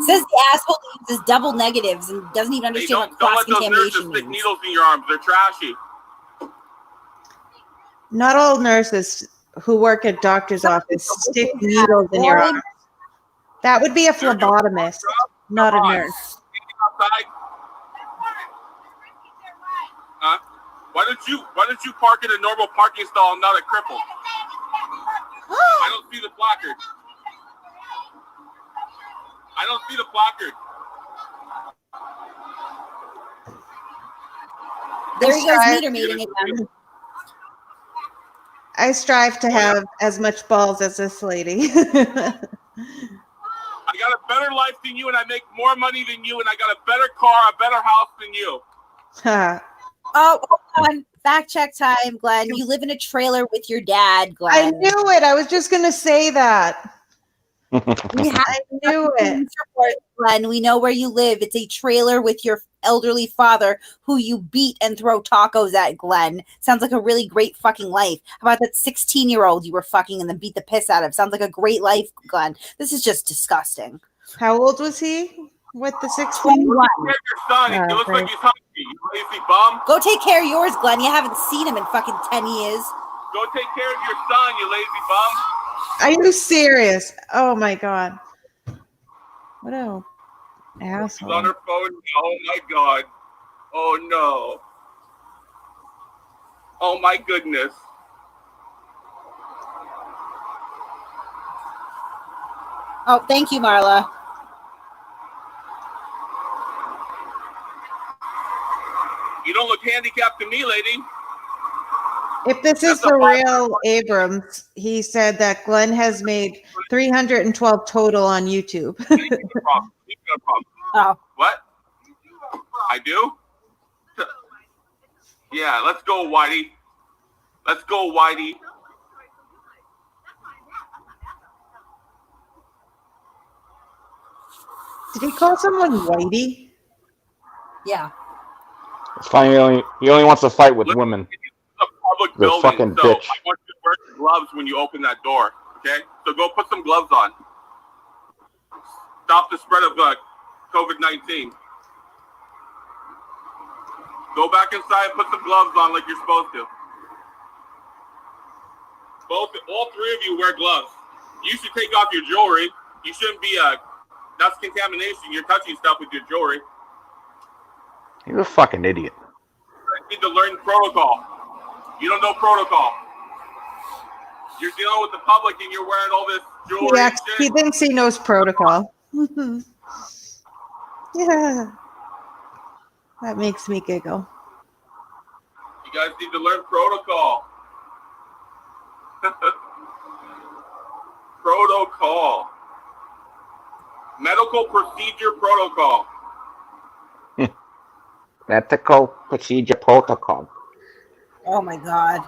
Says the asshole uses double negatives and doesn't even understand what cross contamination stick means. needles in your arms. They're trashy. Not all nurses who work at doctor's office stick needles in your arm. That would be a phlebotomist, not a nurse. Outside. Huh? Why don't you park in a normal parking stall, not a cripple? I don't see the placard. I don't see the placard. There he goes, meter mating again. I strive to have as much balls as this lady. I got a better life than you, and I make more money than you, and I got a better car, a better house than you. Oh, hold on. Fact check time, Glenn. You live in a trailer with your dad, Glenn. I knew it. I was just going to say that. I knew it. Glenn, we know where you live. It's a trailer with your elderly father who you beat and throw tacos at, Glenn. Sounds like a really great fucking life. How about that 16-year-old you were fucking and then beat the piss out of? Sounds like a great life, Glenn. This is just disgusting. How old was he with the 16? 21. Your son, he looks like he's hungry. You lazy bum. Go take care of yours, Glenn. You haven't seen him in fucking 10 years. Go take care of your son, you lazy bum. Are you serious? Oh my god. What a asshole. She's on her phone. Oh my god. Oh no. Oh my goodness. Oh, thank you, Marla. You don't look handicapped to me, lady. If this is the real Abrams, he said that Glenn has made 312 total on YouTube. Oh. What? I do? Yeah, let's go, Whitey. Let's go, Whitey. Did he call someone Whitey? Yeah. It's funny. He only wants to fight with women. Public The building, fucking so bitch. I want you to wear gloves when you open that door, okay? So go put some gloves on. Stop the spread of COVID-19. Go back inside and put some gloves on like you're supposed to. All three of you wear gloves. You should take off your jewelry. You shouldn't be, that's contamination. You're touching stuff with your jewelry. You're a fucking idiot. You need to learn protocol. You don't know protocol. You're dealing with the public and you're wearing all this jewelry. Yeah, and shit. he thinks he knows protocol. Yeah. That makes me giggle. You guys need to learn protocol. Protocol. Medical procedure protocol. Ethical procedure protocol. Oh my god.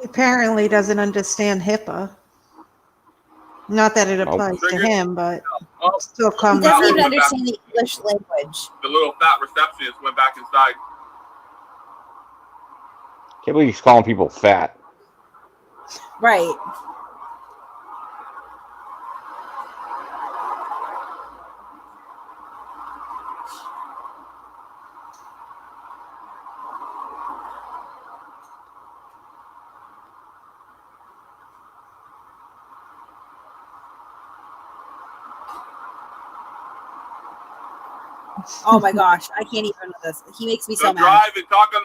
He apparently doesn't understand HIPAA. Not that it applies to him, but still He common doesn't sense. even understand the English language. The little fat receptionist went back inside. Can't believe he's calling people fat. Right. Oh my gosh, I can't even with this. He makes me so So mad. drive and talk on.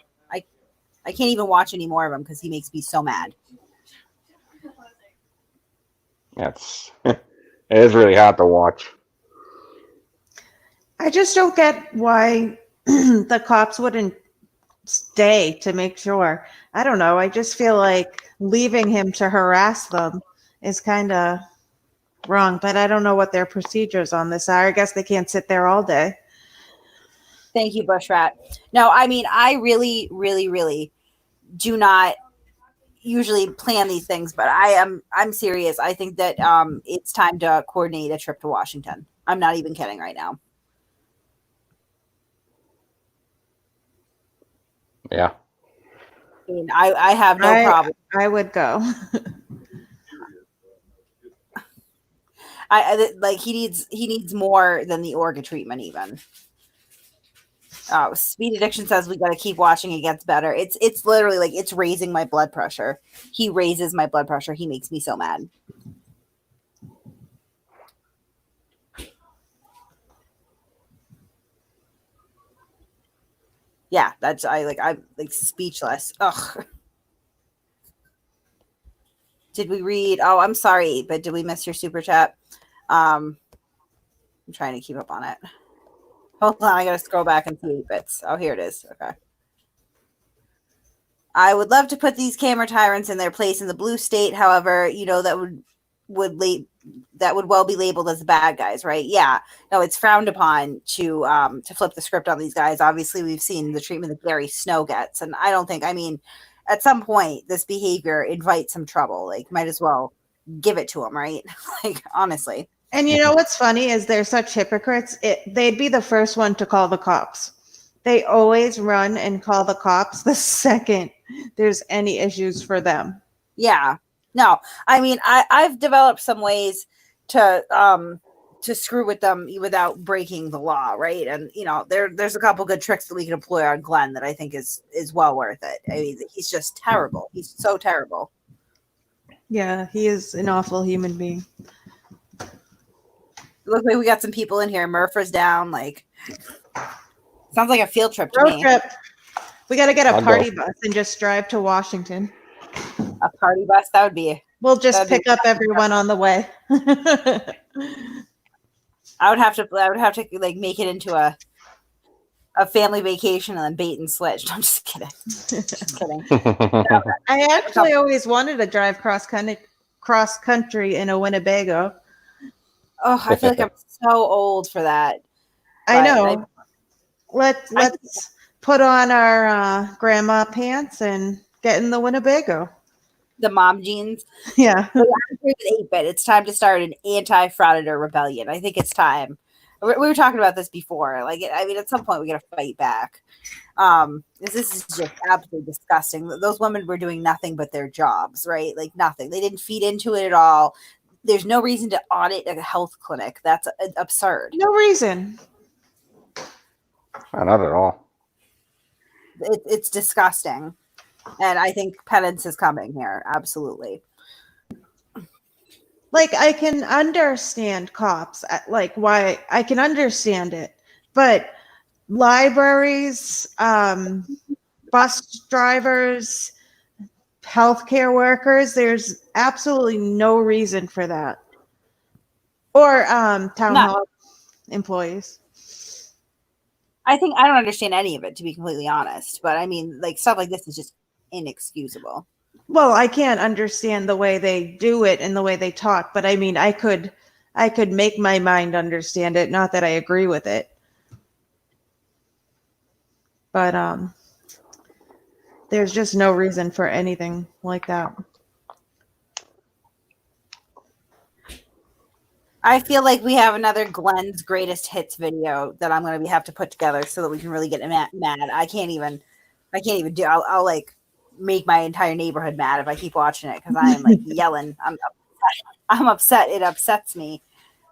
I can't even watch any more of him because he makes me so mad. That's it is really hard to watch. I just don't get why the cops wouldn't stay to make sure. I don't know. I just feel like leaving him to harass them is kind of wrong, but I don't know what their procedures on this are. I guess they can't sit there all day. Thank you, Bushrat. No, I mean, I really, really, really do not usually plan these things, but I'm serious. I think that it's time to coordinate a trip to Washington. I'm not even kidding right now. Yeah. I mean, I have no problem. I would go. I like he needs more than the orga treatment even. Oh, Speed Addiction says we got to keep watching. It gets better. It's literally like it's raising my blood pressure. He raises my blood pressure. He makes me so mad. Yeah, I'm like speechless. Ugh. Did we read? Oh, I'm sorry, but did we miss your super chat? I'm trying to keep up on it. Hold on, I gotta scroll back and see 8 bits. Oh, here it is. Okay. I would love to put these camera tyrants in their place in the blue state. However, that would well be labeled as the bad guys, right? Yeah. No, it's frowned upon to flip the script on these guys. Obviously, we've seen the treatment that Gary Snow gets, and I don't think. I mean, at some point, this behavior invites some trouble. Like, might as well give it to him, right? Like, honestly. And you know what's funny is they're such hypocrites. They'd be the first one to call the cops. They always run and call the cops the second there's any issues for them. Yeah. No, I mean, I've developed some ways to screw with them without breaking the law, right? And there's a couple good tricks that we can employ on Glenn that I think is well worth it. I mean, he's just terrible. He's so terrible. Yeah, he is an awful human being. Look, like we got some people in here. Murphy's down. Like, sounds like a field trip to Road me. trip. We got to get a I'll party go. bus and just drive to Washington. A party bus? That would be. We'll just pick up everyone on the way. I would have to like make it into a family vacation and then bait and switch. I'm just kidding. Just kidding. No, I actually always wanted to drive cross country in a Winnebago. Oh, I feel like I'm so old for that. I know. Let's put on our grandma pants and get in the Winnebago. The mom jeans. Yeah. But I agree with 8-bit. It's time to start an anti-frauditor rebellion. I think it's time. We were talking about this before. Like, I mean, at some point we got to fight back. This is just absolutely disgusting. Those women were doing nothing but their jobs, right? Like nothing. They didn't feed into it at all. There's no reason to audit a health clinic. That's absurd. No reason. Not at all. It's disgusting. And I think penance is coming here. Absolutely. Like, I can understand cops, like why I can understand it, but libraries, bus drivers, healthcare workers, there's absolutely no reason for that. Or town hall employees. I don't understand any of it, to be completely honest. But I mean, like, stuff like this is just inexcusable. Well, I can't understand the way they do it and the way they talk, but I mean, I could make my mind understand it. Not that I agree with it, but There's just no reason for anything like that. I feel like we have another Glenn's greatest hits video that I'm going to have to put together so that we can really get mad. I can't even do. I'll like make my entire neighborhood mad if I keep watching it because I'm like yelling. I'm upset. It upsets me.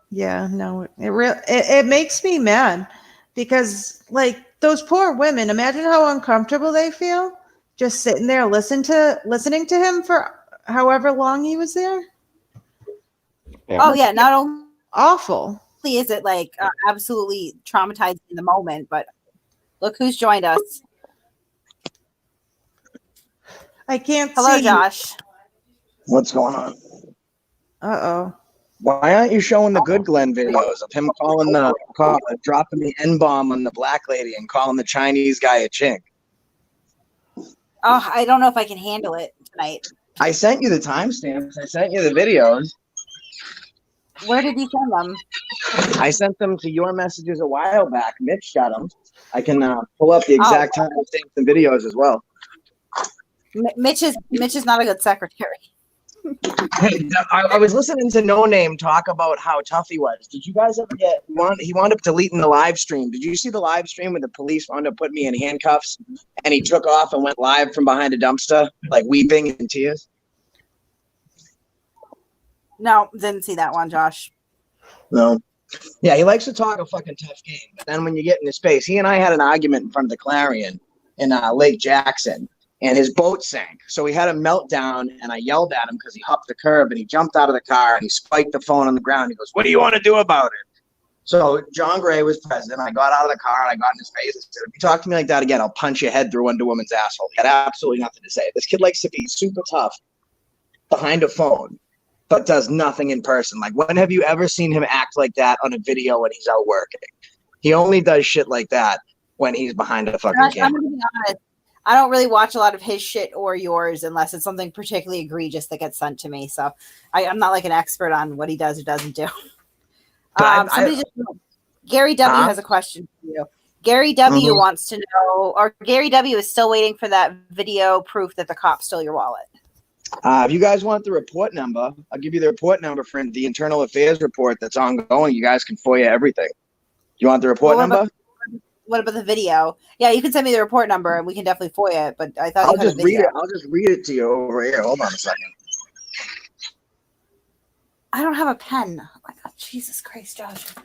Yeah, no, it makes me mad because like those poor women. Imagine how uncomfortable they feel just sitting there listening to him for however long he was there. Yeah. Oh yeah, not only Awful. is it like absolutely traumatizing in the moment, but look who's joined us. I can't Hello, see. Josh. What's going on? Uh-oh. Why aren't you showing the good Glenn videos of him dropping the N-bomb on the black lady and calling the Chinese guy a chink? Oh, I don't know if I can handle it tonight. I sent you the timestamps. I sent you the videos. Where did you send them? I sent them to your messages a while back. Mitch got them. I can pull up the exact timestamps and videos as well. Mitch is not a good secretary. Hey, I was listening to No Name talk about how tough he was. Did you guys ever get he wound up deleting the live stream? Did you see the live stream when the police wound up putting me in handcuffs and he took off and went live from behind a dumpster, like weeping in tears? No, didn't see that one, Josh. No. Yeah, he likes to talk a fucking tough game. But then when you get into space, he and I had an argument in front of the Clarion in Lake Jackson. And his boat sank. So he had a meltdown, and I yelled at him because he hopped the curb, and he jumped out of the car, and he spiked the phone on the ground. He goes, "What do you want to do about it?" So John Gray was president. I got out of the car, and I got in his face and said, "If you talk to me like that again, I'll punch your head through Wonder Woman's asshole." He had absolutely nothing to say. This kid likes to be super tough behind a phone, but does nothing in person. Like, when have you ever seen him act like that on a video when he's out working? He only does shit like that when he's behind a fucking camera. I'm gonna be honest. I don't really watch a lot of his shit or yours unless it's something particularly egregious that gets sent to me. So I'm not like an expert on what he does or doesn't do. Gary W has a question for you. Gary W wants to know, or Gary W is still waiting for that video proof that the cop stole your wallet. If you guys want the report number, I'll give you the report number for the internal affairs report that's ongoing. You guys can FOIA everything. You want the report number? What about the video? Yeah, you can send me the report number and we can definitely FOIA it. But I thought I'll just read it. I'll just read it to you over here. Hold on a second. I don't have a pen. Oh my God, Jesus Christ, Josh.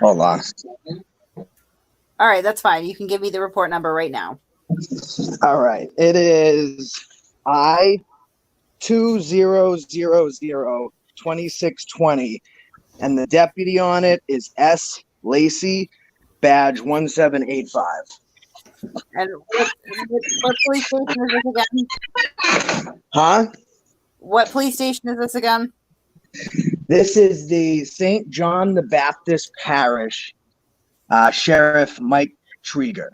Hold on. All right, that's fine. You can give me the report number right now. All right. It is I-2000-2620, and the deputy on it is S. Lacey, badge 1785. And what police station is this again? Huh? What police station is this again? This is the St. John the Baptist Parish, Sheriff Mike Trieger.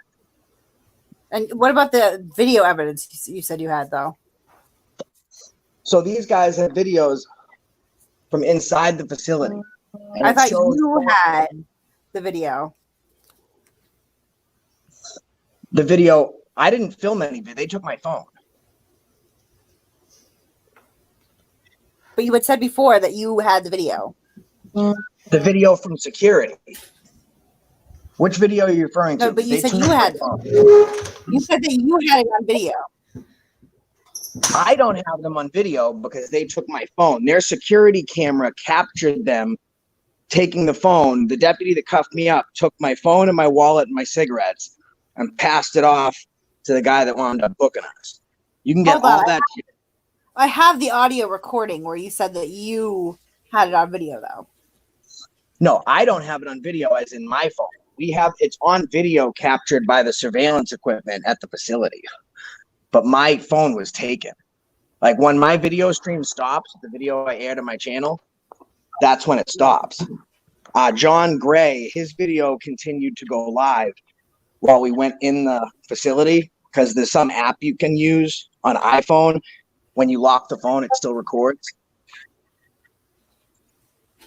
And what about the video evidence you said you had, though? So these guys have videos from inside the facility. I thought you had the video. The video, I didn't film any of it. They took my phone. But you had said before that you had the video. The video from security. Which video are you referring to? No, but you said you had it. You said that you had it on video. I don't have them on video because they took my phone. Their security camera captured them taking the phone. The deputy that cuffed me up took my phone and my wallet and my cigarettes and passed it off to the guy that wound up booking us. You can get all that shit. I have the audio recording where you said that you had it on video, though. No, I don't have it on video as in my phone. It's on video captured by the surveillance equipment at the facility. But my phone was taken. Like when my video stream stops, the video I aired on my channel, that's when it stops. John Gray, his video continued to go live while we went in the facility because there's some app you can use on iPhone. When you lock the phone, it still records.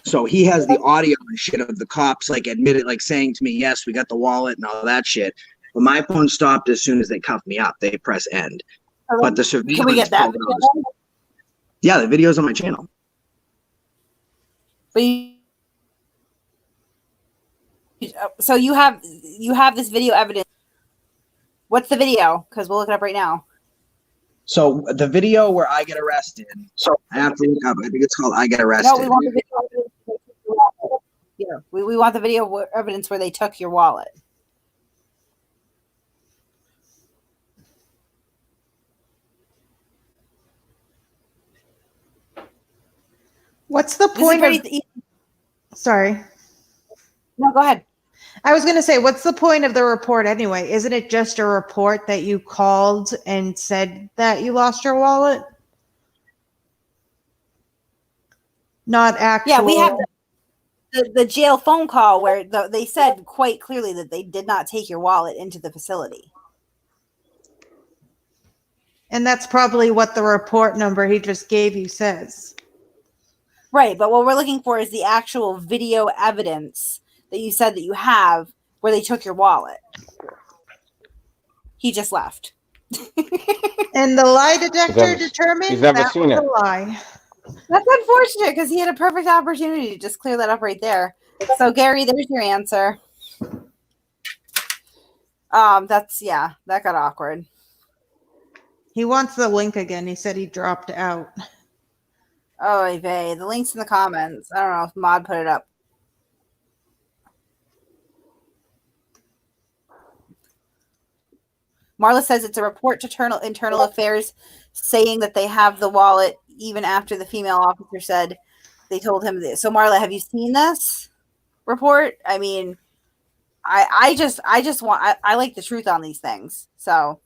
So he has the audio and shit of the cops like admitted, like saying to me, yes, we got the wallet and all that shit. But my phone stopped as soon as they cuffed me up. They press end. But the surveillance Can we get that? photos, yeah, the video's on my channel. But so you have this video evidence. What's the video? Because we'll look it up right now. So the video where I get arrested. So I have to look up. I think it's called "I Get Arrested." No, we want the video evidence. Yeah, we want the video evidence where they took your wallet. What's the point of? Sorry. No, go ahead. I was going to say, what's the point of the report anyway? Isn't it just a report that you called and said that you lost your wallet? Not actual. Yeah, we have the jail phone call where they said quite clearly that they did not take your wallet into the facility. And that's probably what the report number he just gave you says. Right, but what we're looking for is the actual video evidence that you said that you have where they took your wallet. He just left. And the lie detector determined he's never that seen was it. a lie. That's unfortunate because he had a perfect opportunity to just clear that up right there. So Gary, there's your answer. That got awkward. He wants the link again. He said he dropped out. Oh, vey. The link's in the comments. I don't know if Mod put it up. Marla says it's a report to internal affairs saying that they have the wallet even after the female officer said they told him this. So Marla, have you seen this report? I mean, I like the truth on these things. So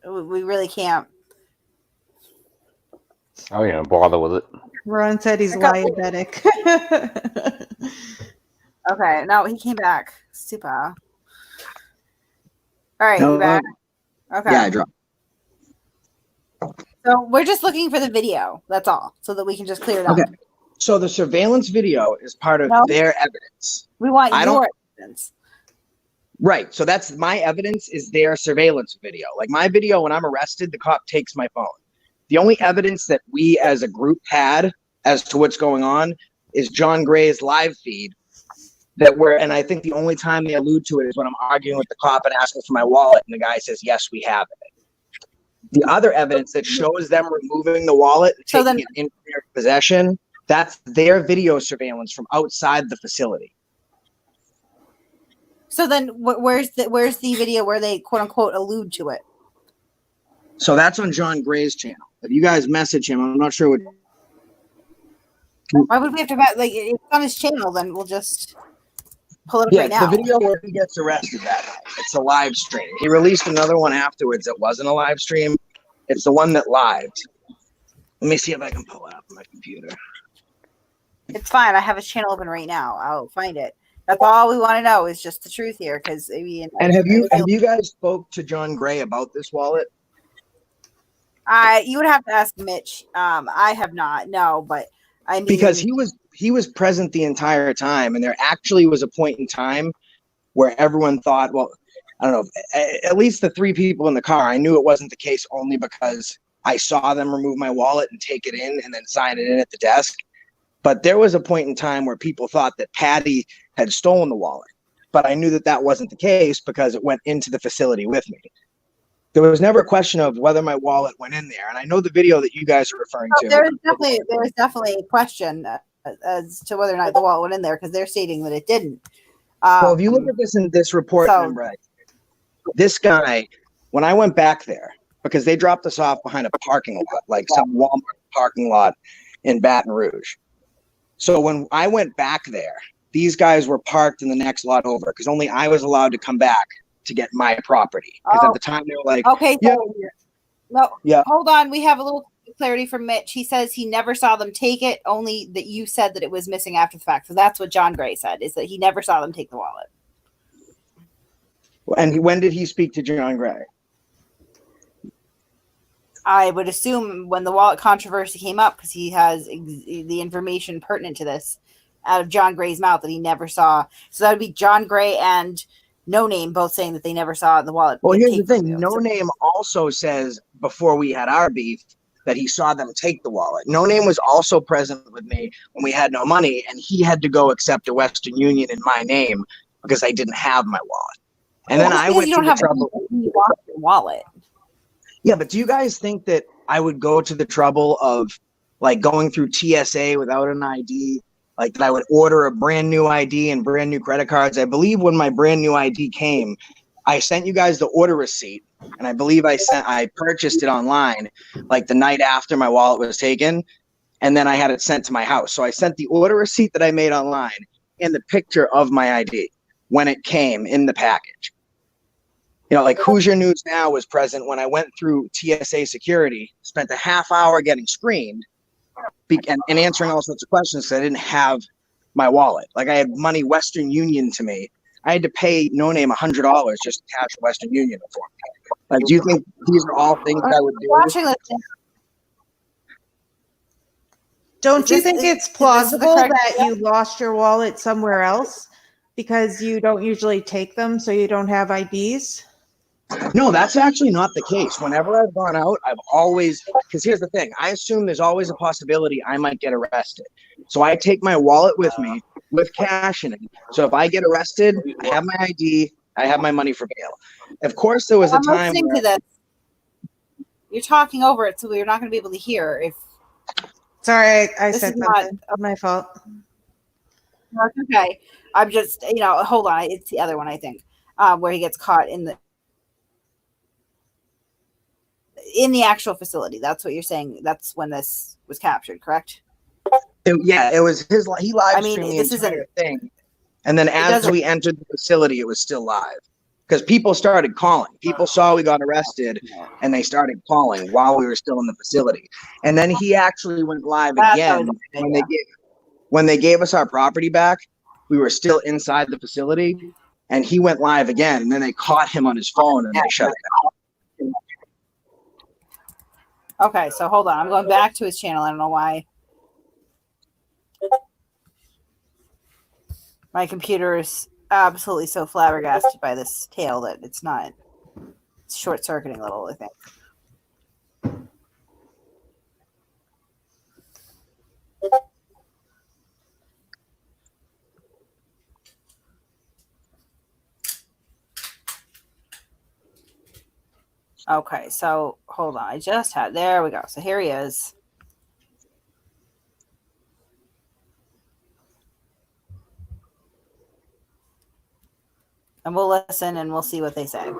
we really can't. I don't bother with it. Ron said he's diabetic. Okay, no, he came back. Super. All right, No, you back? Okay. Yeah, I dropped. So we're just looking for the video. That's all, so that we can just clear it up. Okay. So the surveillance video is part of their evidence. We want your evidence. Right. So that's my evidence is their surveillance video. Like my video, when I'm arrested, the cop takes my phone. The only evidence that we as a group had as to what's going on is John Gray's live feed and I think the only time they allude to it is when I'm arguing with the cop and asking for my wallet and the guy says, yes, we have it. The other evidence that shows them removing the wallet, taking it into their possession, that's their video surveillance from outside the facility. So then where's the video where they quote unquote allude to it? So that's on John Gray's channel. If you guys message him, I'm not sure what. Why would we have to it's on his channel? Then we'll just pull it up right now. The video where he gets arrested that night. It's a live stream. He released another one afterwards that wasn't a live stream. It's the one that lived. Let me see if I can pull it up on my computer. It's fine. I have his channel open right now. I'll find it. That's all we want to know is just the truth here. Because and have you guys spoke to John Gray about this wallet? You would have to ask Mitch. I have not. No, but I mean, because he was present the entire time, and there actually was a point in time where everyone thought, well, I don't know, at least the three people in the car, I knew it wasn't the case only because I saw them remove my wallet and take it in and then sign it in at the desk. But there was a point in time where people thought that Patty had stolen the wallet, but I knew that that wasn't the case because it went into the facility with me. There was never a question of whether my wallet went in there. And I know the video that you guys are referring to. There's definitely a question as to whether or not the wallet went in there because they're stating that it didn't. Well, if you look at this in this report, this guy, when I went back there, because they dropped us off behind a parking lot, like some Walmart parking lot in Baton Rouge. So when I went back there, these guys were parked in the next lot over because only I was allowed to come back to get my property. Because at the time they were like, okay, yeah. Hold on. We have a little clarity from Mitch. He says he never saw them take it, only that you said that it was missing after the fact. So that's what John Gray said, is that he never saw them take the wallet. And when did he speak to John Gray? I would assume when the wallet controversy came up, because he has the information pertinent to this out of John Gray's mouth that he never saw. So that would be John Gray and No Name both saying that they never saw the wallet. Well, here's the thing. No Name also says before we had our beef that he saw them take the wallet. No Name was also present with me when we had no money, and he had to go accept a Western Union in my name because I didn't have my wallet. And then I went through the trouble. You lost your wallet. Yeah, but do you guys think that I would go to the trouble of like going through TSA without an ID? Like that I would order a brand new ID and brand new credit cards? I believe when my brand new ID came, I sent you guys the order receipt, and I believe I purchased it online like the night after my wallet was taken, and then I had it sent to my house. So I sent the order receipt that I made online and the picture of my ID when it came in the package. You know, like Hoosier News Now was present when I went through TSA security, spent a half hour getting screened and answering all sorts of questions because I didn't have my wallet. Like I had money Western Union to me. I had to pay No Name $100 just to cash Western Union for me. Like, do you think these are all things I would do? Watching this. Don't you think it's plausible that you lost your wallet somewhere else because you don't usually take them, so you don't have IDs? No, that's actually not the case. Whenever I've gone out, I've always, because here's the thing, I assume there's always a possibility I might get arrested. So I take my wallet with me with cash in it. So if I get arrested, I have my ID, I have my money for bail. Of course, there was a time listening to this. You're talking over it, so we're not going to be able to hear. If sorry, I said something. My fault. No, it's okay. I'm just, hold on. It's the other one, I think, where he gets caught in the actual facility. That's what you're saying. That's when this was captured, correct? It was his. He live streamed the entire thing, and then as we entered the facility, it was still live because people started calling. People saw we got arrested, and they started calling while we were still in the facility. And then he actually went live again when they gave us our property back. We were still inside the facility, and he went live again. And then they caught him on his phone, and they shut it down. Okay, so hold on. I'm going back to his channel. I don't know why. My computer is absolutely so flabbergasted by this tale that it's short-circuiting a little, I think. Okay, so hold on. There we go. So here he is. And we'll listen and we'll see what they say.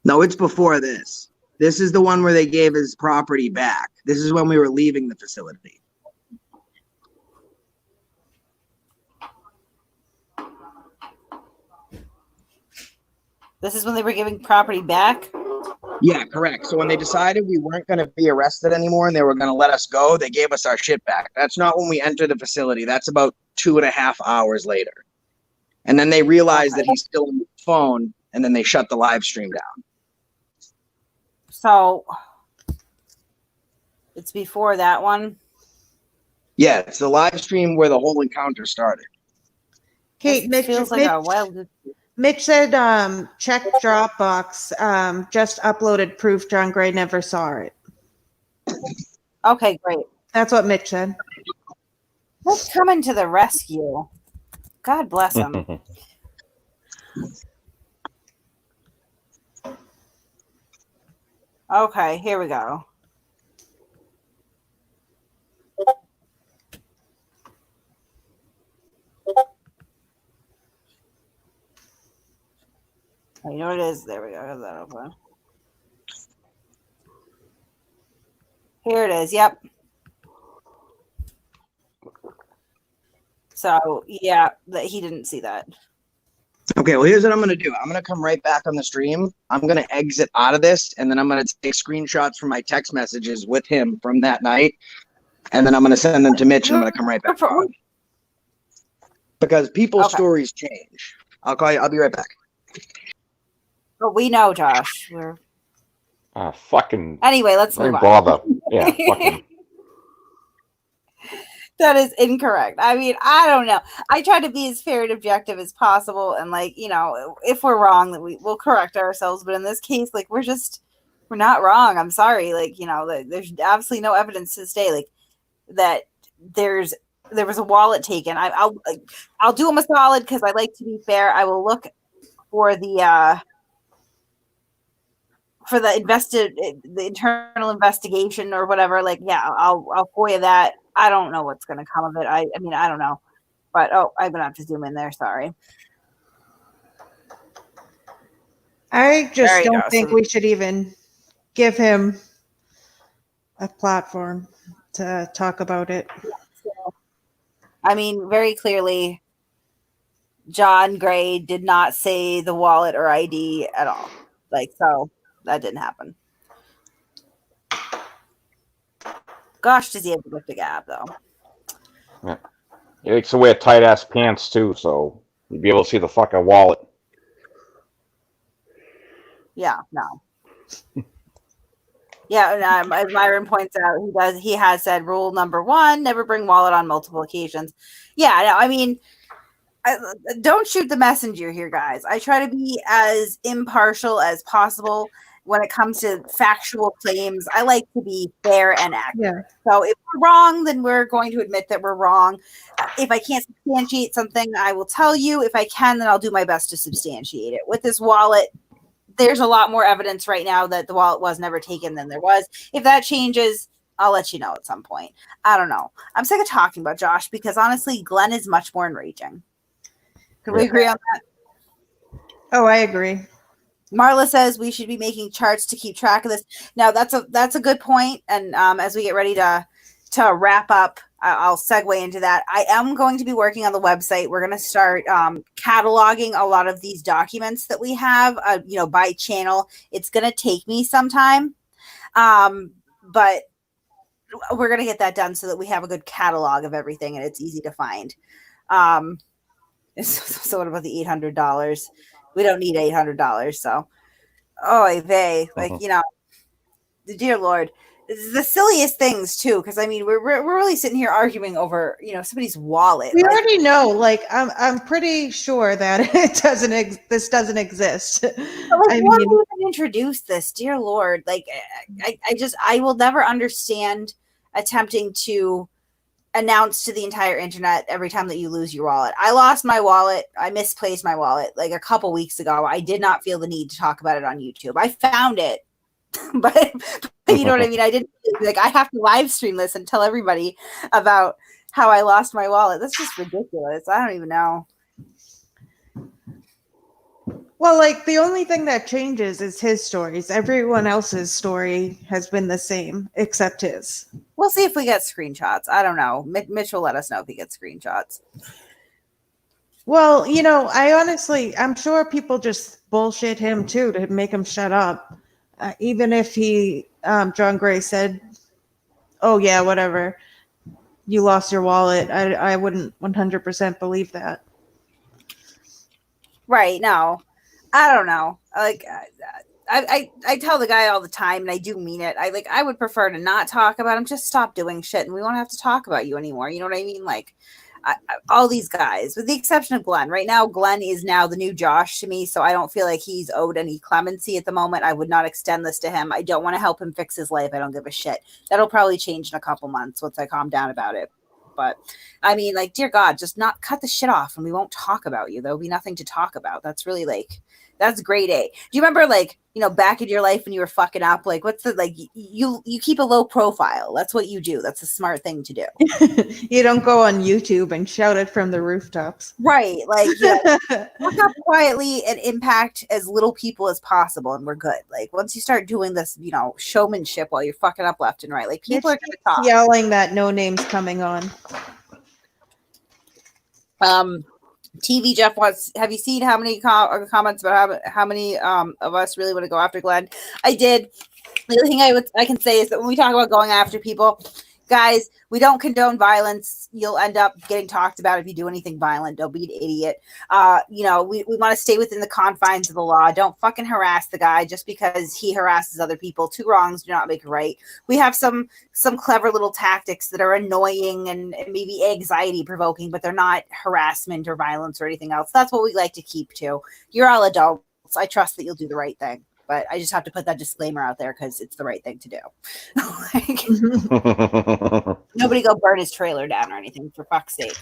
No, it's before this. This is the one where they gave his property back. This is when we were leaving the facility. This is when they were giving property back? Yeah, correct. So when they decided we weren't going to be arrested anymore and they were going to let us go, they gave us our shit back. That's not when we entered the facility. That's about 2.5 hours later. And then they realized that he's still on the phone, and then they shut the live stream down. So it's before that one? Yeah, it's the live stream where the whole encounter started. Kate, Mitch feels like a wild. Mitch said, check Dropbox, just uploaded proof John Gray never saw it. Okay, great. That's what Mitch said. Let's coming to the rescue. God bless him. Okay, here we go. Oh, you know what it is? There we go. I have that open. Here it is. Yep. So, yeah, he didn't see that. Okay, well, here's what I'm going to do. I'm going to come right back on the stream. I'm going to exit out of this, and then I'm going to take screenshots from my text messages with him from that night, and then I'm going to send them to Mitch, and I'm going to come right back on. Because people's stories change. I'll call you. I'll be right back. But we know, Josh. We're fucking. anyway. Let's Don't move bother. on. Yeah, fucking. That is incorrect. I mean, I don't know. I try to be as fair and objective as possible, and like, you know, if we're wrong, that we'll correct ourselves. But in this case, like, we're not wrong. I'm sorry. Like, you know, there's absolutely no evidence to this day, like, that there was a wallet taken. I'll do them a solid because I like to be fair. I will look for the internal investigation or whatever. Like, yeah, I'll FOIA that. I don't know what's going to come of it. I mean, I don't know. But, I'm going to have to zoom in there. Sorry. I just don't think we should even give him a platform to talk about it. I mean, very clearly, John Gray did not say the wallet or ID at all. Like, so that didn't happen. Gosh, does he have to lift a gab, though? Yeah. He likes to wear tight ass pants too, so you'd be able to see the fucking wallet. Yeah, no. Yeah, and as Myron points out, he has said rule number 1: never bring wallet on multiple occasions. Yeah, no, I mean, don't shoot the messenger here, guys. I try to be as impartial as possible when it comes to factual claims. I like to be fair and accurate. Yeah. So if we're wrong, then we're going to admit that we're wrong. If I can't substantiate something, I will tell you. If I can, then I'll do my best to substantiate it. With this wallet, there's a lot more evidence right now that the wallet was never taken than there was. If that changes, I'll let you know at some point. I don't know. I'm sick of talking about Josh because honestly, Glenn is much more enraging. Can we agree on that? Oh, I agree. Marla says we should be making charts to keep track of this. Now, that's a good point. And as we get ready to wrap up, I'll segue into that. I am going to be working on the website. We're going to start cataloging a lot of these documents that we have, by channel. It's going to take me some time, but we're going to get that done so that we have a good catalog of everything and it's easy to find. So what about the $800? We don't need $800. So, dear Lord, the silliest things too. Because I mean, we're really sitting here arguing over somebody's wallet. We already know. Like I'm pretty sure that this doesn't exist. Why do we even introduce this? Dear Lord, like I will never understand attempting to announce to the entire internet every time that you lose your wallet. I lost my wallet. I misplaced my wallet like a couple weeks ago. I did not feel the need to talk about it on YouTube. I found it, but you know what I mean? I didn't I have to live stream this and tell everybody about how I lost my wallet. That's just ridiculous. I don't even know. Well, like the only thing that changes is his stories. Everyone else's story has been the same except his. We'll see if we get screenshots. I don't know. Mitch will let us know if he gets screenshots. Well, I'm sure people just bullshit him too to make him shut up. Even if John Gray said, "Oh yeah, whatever, you lost your wallet," I wouldn't 100% believe that. Right? No, I don't know. Like, I tell the guy all the time, and I do mean it. I would prefer to not talk about him. Just stop doing shit, and we won't have to talk about you anymore. You know what I mean? Like, all these guys, with the exception of Glenn. Right now, Glenn is now the new Josh to me, so I don't feel like he's owed any clemency at the moment. I would not extend this to him. I don't want to help him fix his life. I don't give a shit. That'll probably change in a couple months once I calm down about it. But I mean, like, dear God, just not cut the shit off and we won't talk about you. There'll be nothing to talk about. That's really that's grade A. Do you remember back in your life when you were fucking up? Like, what's you keep a low profile. That's what you do. That's a smart thing to do. You don't go on YouTube and shout it from the rooftops. Right. Like, work up quietly and impact as little people as possible. And we're good. Like, once you start doing this, showmanship while you're fucking up left and right, like people are going to talk. Yelling that no name's coming on. TV Jeff wants. Have you seen how many comments about how many of us really want to go after Glenn? I did. The other thing I can say is that when we talk about going after people, Guys, we don't condone violence. You'll end up getting talked about if you do anything violent. Don't be an idiot. We want to stay within the confines of the law. Don't fucking harass the guy just because he harasses other people. Two wrongs do not make a right. We have some clever little tactics that are annoying and maybe anxiety provoking, but they're not harassment or violence or anything else. That's what we like to keep to. You're all adults. I trust that you'll do the right thing. But I just have to put that disclaimer out there because it's the right thing to do. Nobody go burn his trailer down or anything, for fuck's sake.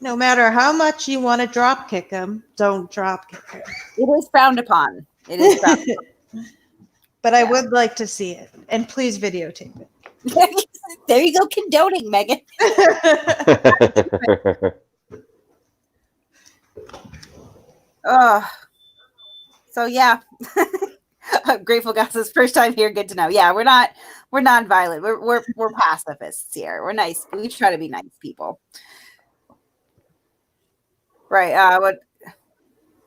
No matter how much you want to drop kick him, don't drop kick him. It is frowned upon. It is frowned upon. But I would like to see it. And please videotape it. There you go, condoning, Megan. So yeah. Grateful Gossip's first time here. Good to know. Yeah, we're non-violent. We're pacifists here. We're nice. We try to be nice people. Right.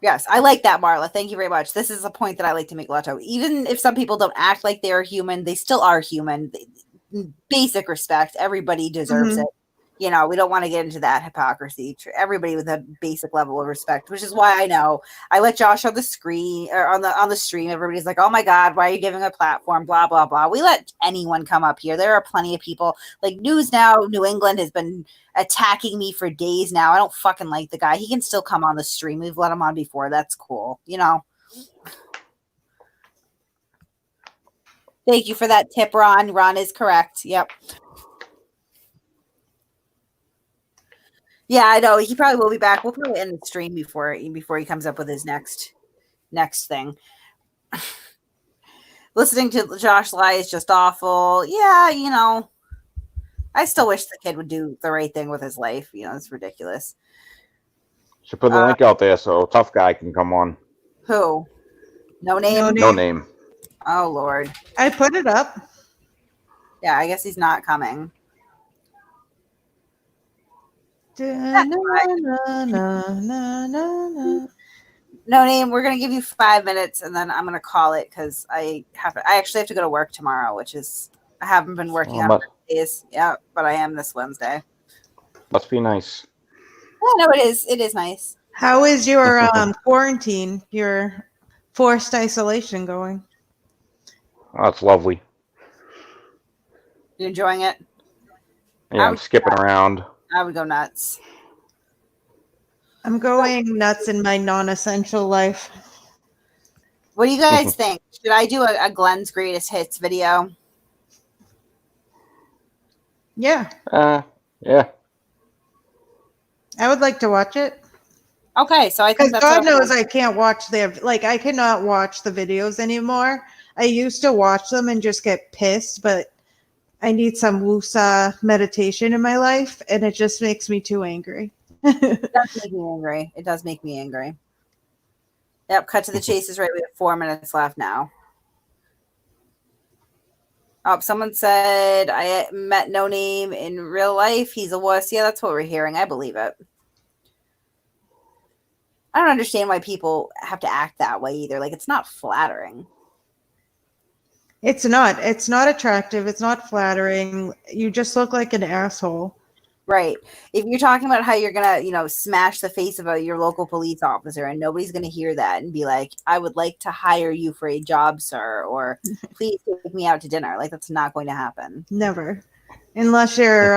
Yes, I like that, Marla. Thank you very much. This is a point that I like to make a lot of. Even if some people don't act like they're human, they still are human. Basic respect. Everybody deserves it. We don't want to get into that hypocrisy. Everybody with a basic level of respect, which is why I let Josh on the screen or on the stream. Everybody's like, "Oh my God, why are you giving a platform?" Blah blah blah. We let anyone come up here. There are plenty of people. Like News Now, New England has been attacking me for days now. I don't fucking like the guy. He can still come on the stream. We've let him on before. That's cool. Thank you for that tip, Ron. Ron is correct. Yep. Yeah, I know. He probably will be back. We'll probably end the stream before he comes up with his next thing. Listening to Josh lie is just awful. Yeah, I still wish the kid would do the right thing with his life. It's ridiculous. Should put the link out there so Tough Guy can come on. Who? No name? No name. Oh, Lord. I put it up. Yeah, I guess he's not coming. No name. We're gonna give you 5 minutes, and then I'm gonna call it because I actually have to go to work tomorrow, which is I haven't been working on days. Yeah, but I am this Wednesday. Must be nice. Yeah, no, it is. It is nice. How is your quarantine? Your forced isolation going? Oh, it's lovely. You enjoying it? Yeah, I'm skipping around. I would go nuts. I'm going nuts in my non-essential life. What do you guys think? Should I do a Glenn's greatest hits video? Yeah. Yeah. I would like to watch it. Okay, so I think that's God knows I can't watch I cannot watch the videos anymore. I used to watch them and just get pissed, but I need some wusa meditation in my life, and it just makes me too angry. It does make me angry. It does make me angry. Yep, cut to the chase is right. We have 4 minutes left now. Oh, someone said, I met No Name in real life. He's a wuss. Yeah, that's what we're hearing. I believe it. I don't understand why people have to act that way either. Like, it's not flattering. It's not. It's not attractive. It's not flattering. You just look like an asshole. Right. If you're talking about how you're going to, smash the face of your local police officer and nobody's going to hear that and be like, I would like to hire you for a job, sir, or please take me out to dinner. Like, that's not going to happen. Never. Unless you're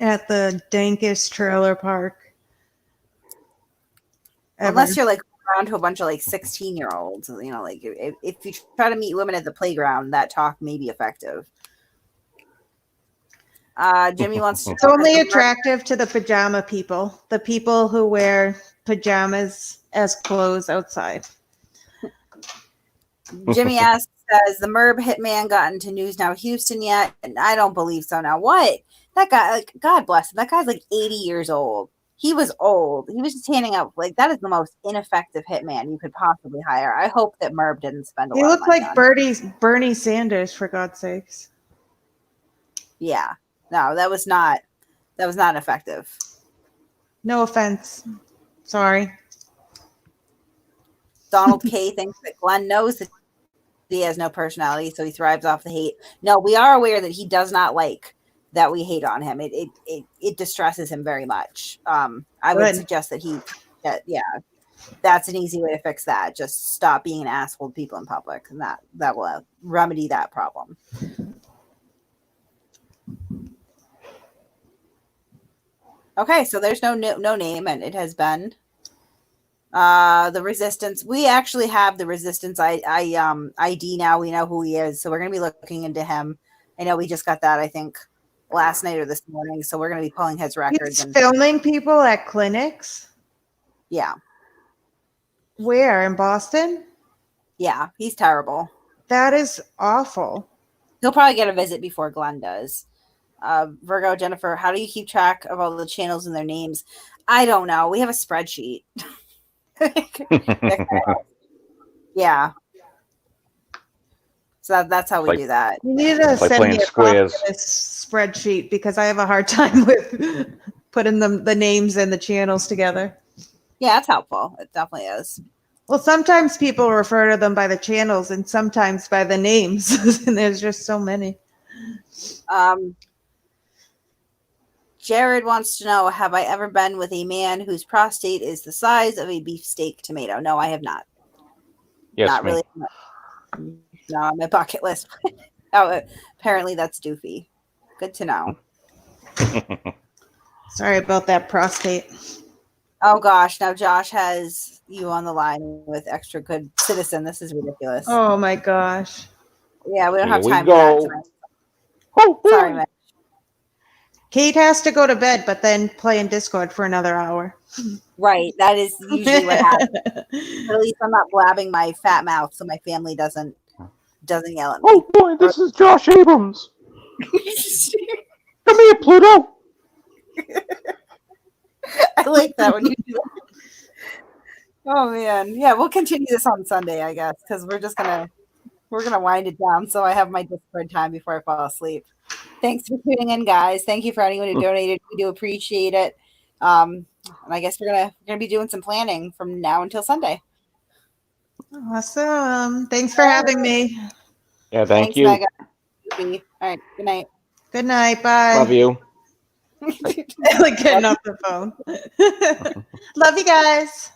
at the dankest trailer park ever. Unless you're around to a bunch of 16-year-olds, if you try to meet women at the playground, that talk may be effective. Jimmy wants to. It's only attractive to the pajama people, the people who wear pajamas as clothes outside. Jimmy asks, has the MERB hitman gotten to News Now Houston yet? And I don't believe so. Now, what? That guy, God bless him. That guy's 80 years old. He was old. He was just handing out that is the most ineffective hitman you could possibly hire. I hope that MERB didn't spend a lot. He looked of money like Bernie Sanders, for God's sakes. Yeah. No, that was not effective. No offense. Sorry. Donald K thinks that Glenn knows the he has no personality, so he thrives off the hate. No, we are aware that he does not like that we hate on him. It distresses him very much. I would suggest that that's an easy way to fix that. Just stop being an asshole to people in public, and that will remedy that problem. Okay, so there's no name, and it has been the Resistance. We actually have the Resistance ID now. We know who he is, so we're going to be looking into him. I know we just got that, I think, last night or this morning, so we're going to be pulling his records. He's filming people at clinics? Yeah. Where, in Boston? Yeah, he's terrible. That is awful. He'll probably get a visit before Glenn does. Virgo, Jennifer, how do you keep track of all the channels and their names? I don't know. We have a spreadsheet. Yeah. So that's how we do that. You need to send me a copy of this spreadsheet because I have a hard time with putting the names and the channels together. Yeah, that's helpful. It definitely is. Well, sometimes people refer to them by the channels and sometimes by the names. And there's just so many. Jared wants to know, have I ever been with a man whose prostate is the size of a beefsteak tomato? No, I have not. Yes, not really. No, on my bucket list. Oh, apparently that's doofy. Good to know. Sorry about that prostate. Oh gosh, now Josh has you on the line with Extra Good Citizen. This is ridiculous. Oh my gosh. Yeah, we don't have Here time we for that go. tonight. Sorry, man. Kate has to go to bed, but then play in Discord for another hour. Right, that is usually what happens. But at least I'm not blabbing my fat mouth, so my family doesn't yell at me. Oh boy, this is Josh Abrams. Come here, Pluto. I like that when you do that. Oh man, yeah, we'll continue this on Sunday, I guess, because we're gonna wind it down. So I have my Discord time before I fall asleep. Thanks for tuning in, guys. Thank you for anyone who donated. We do appreciate it. And I guess we're gonna be doing some planning from now until Sunday. Awesome. Thanks for having me. Yeah, thanks, you. Megan. All right. Good night. Good night. Bye. Love you. Like getting off the phone. Love you guys.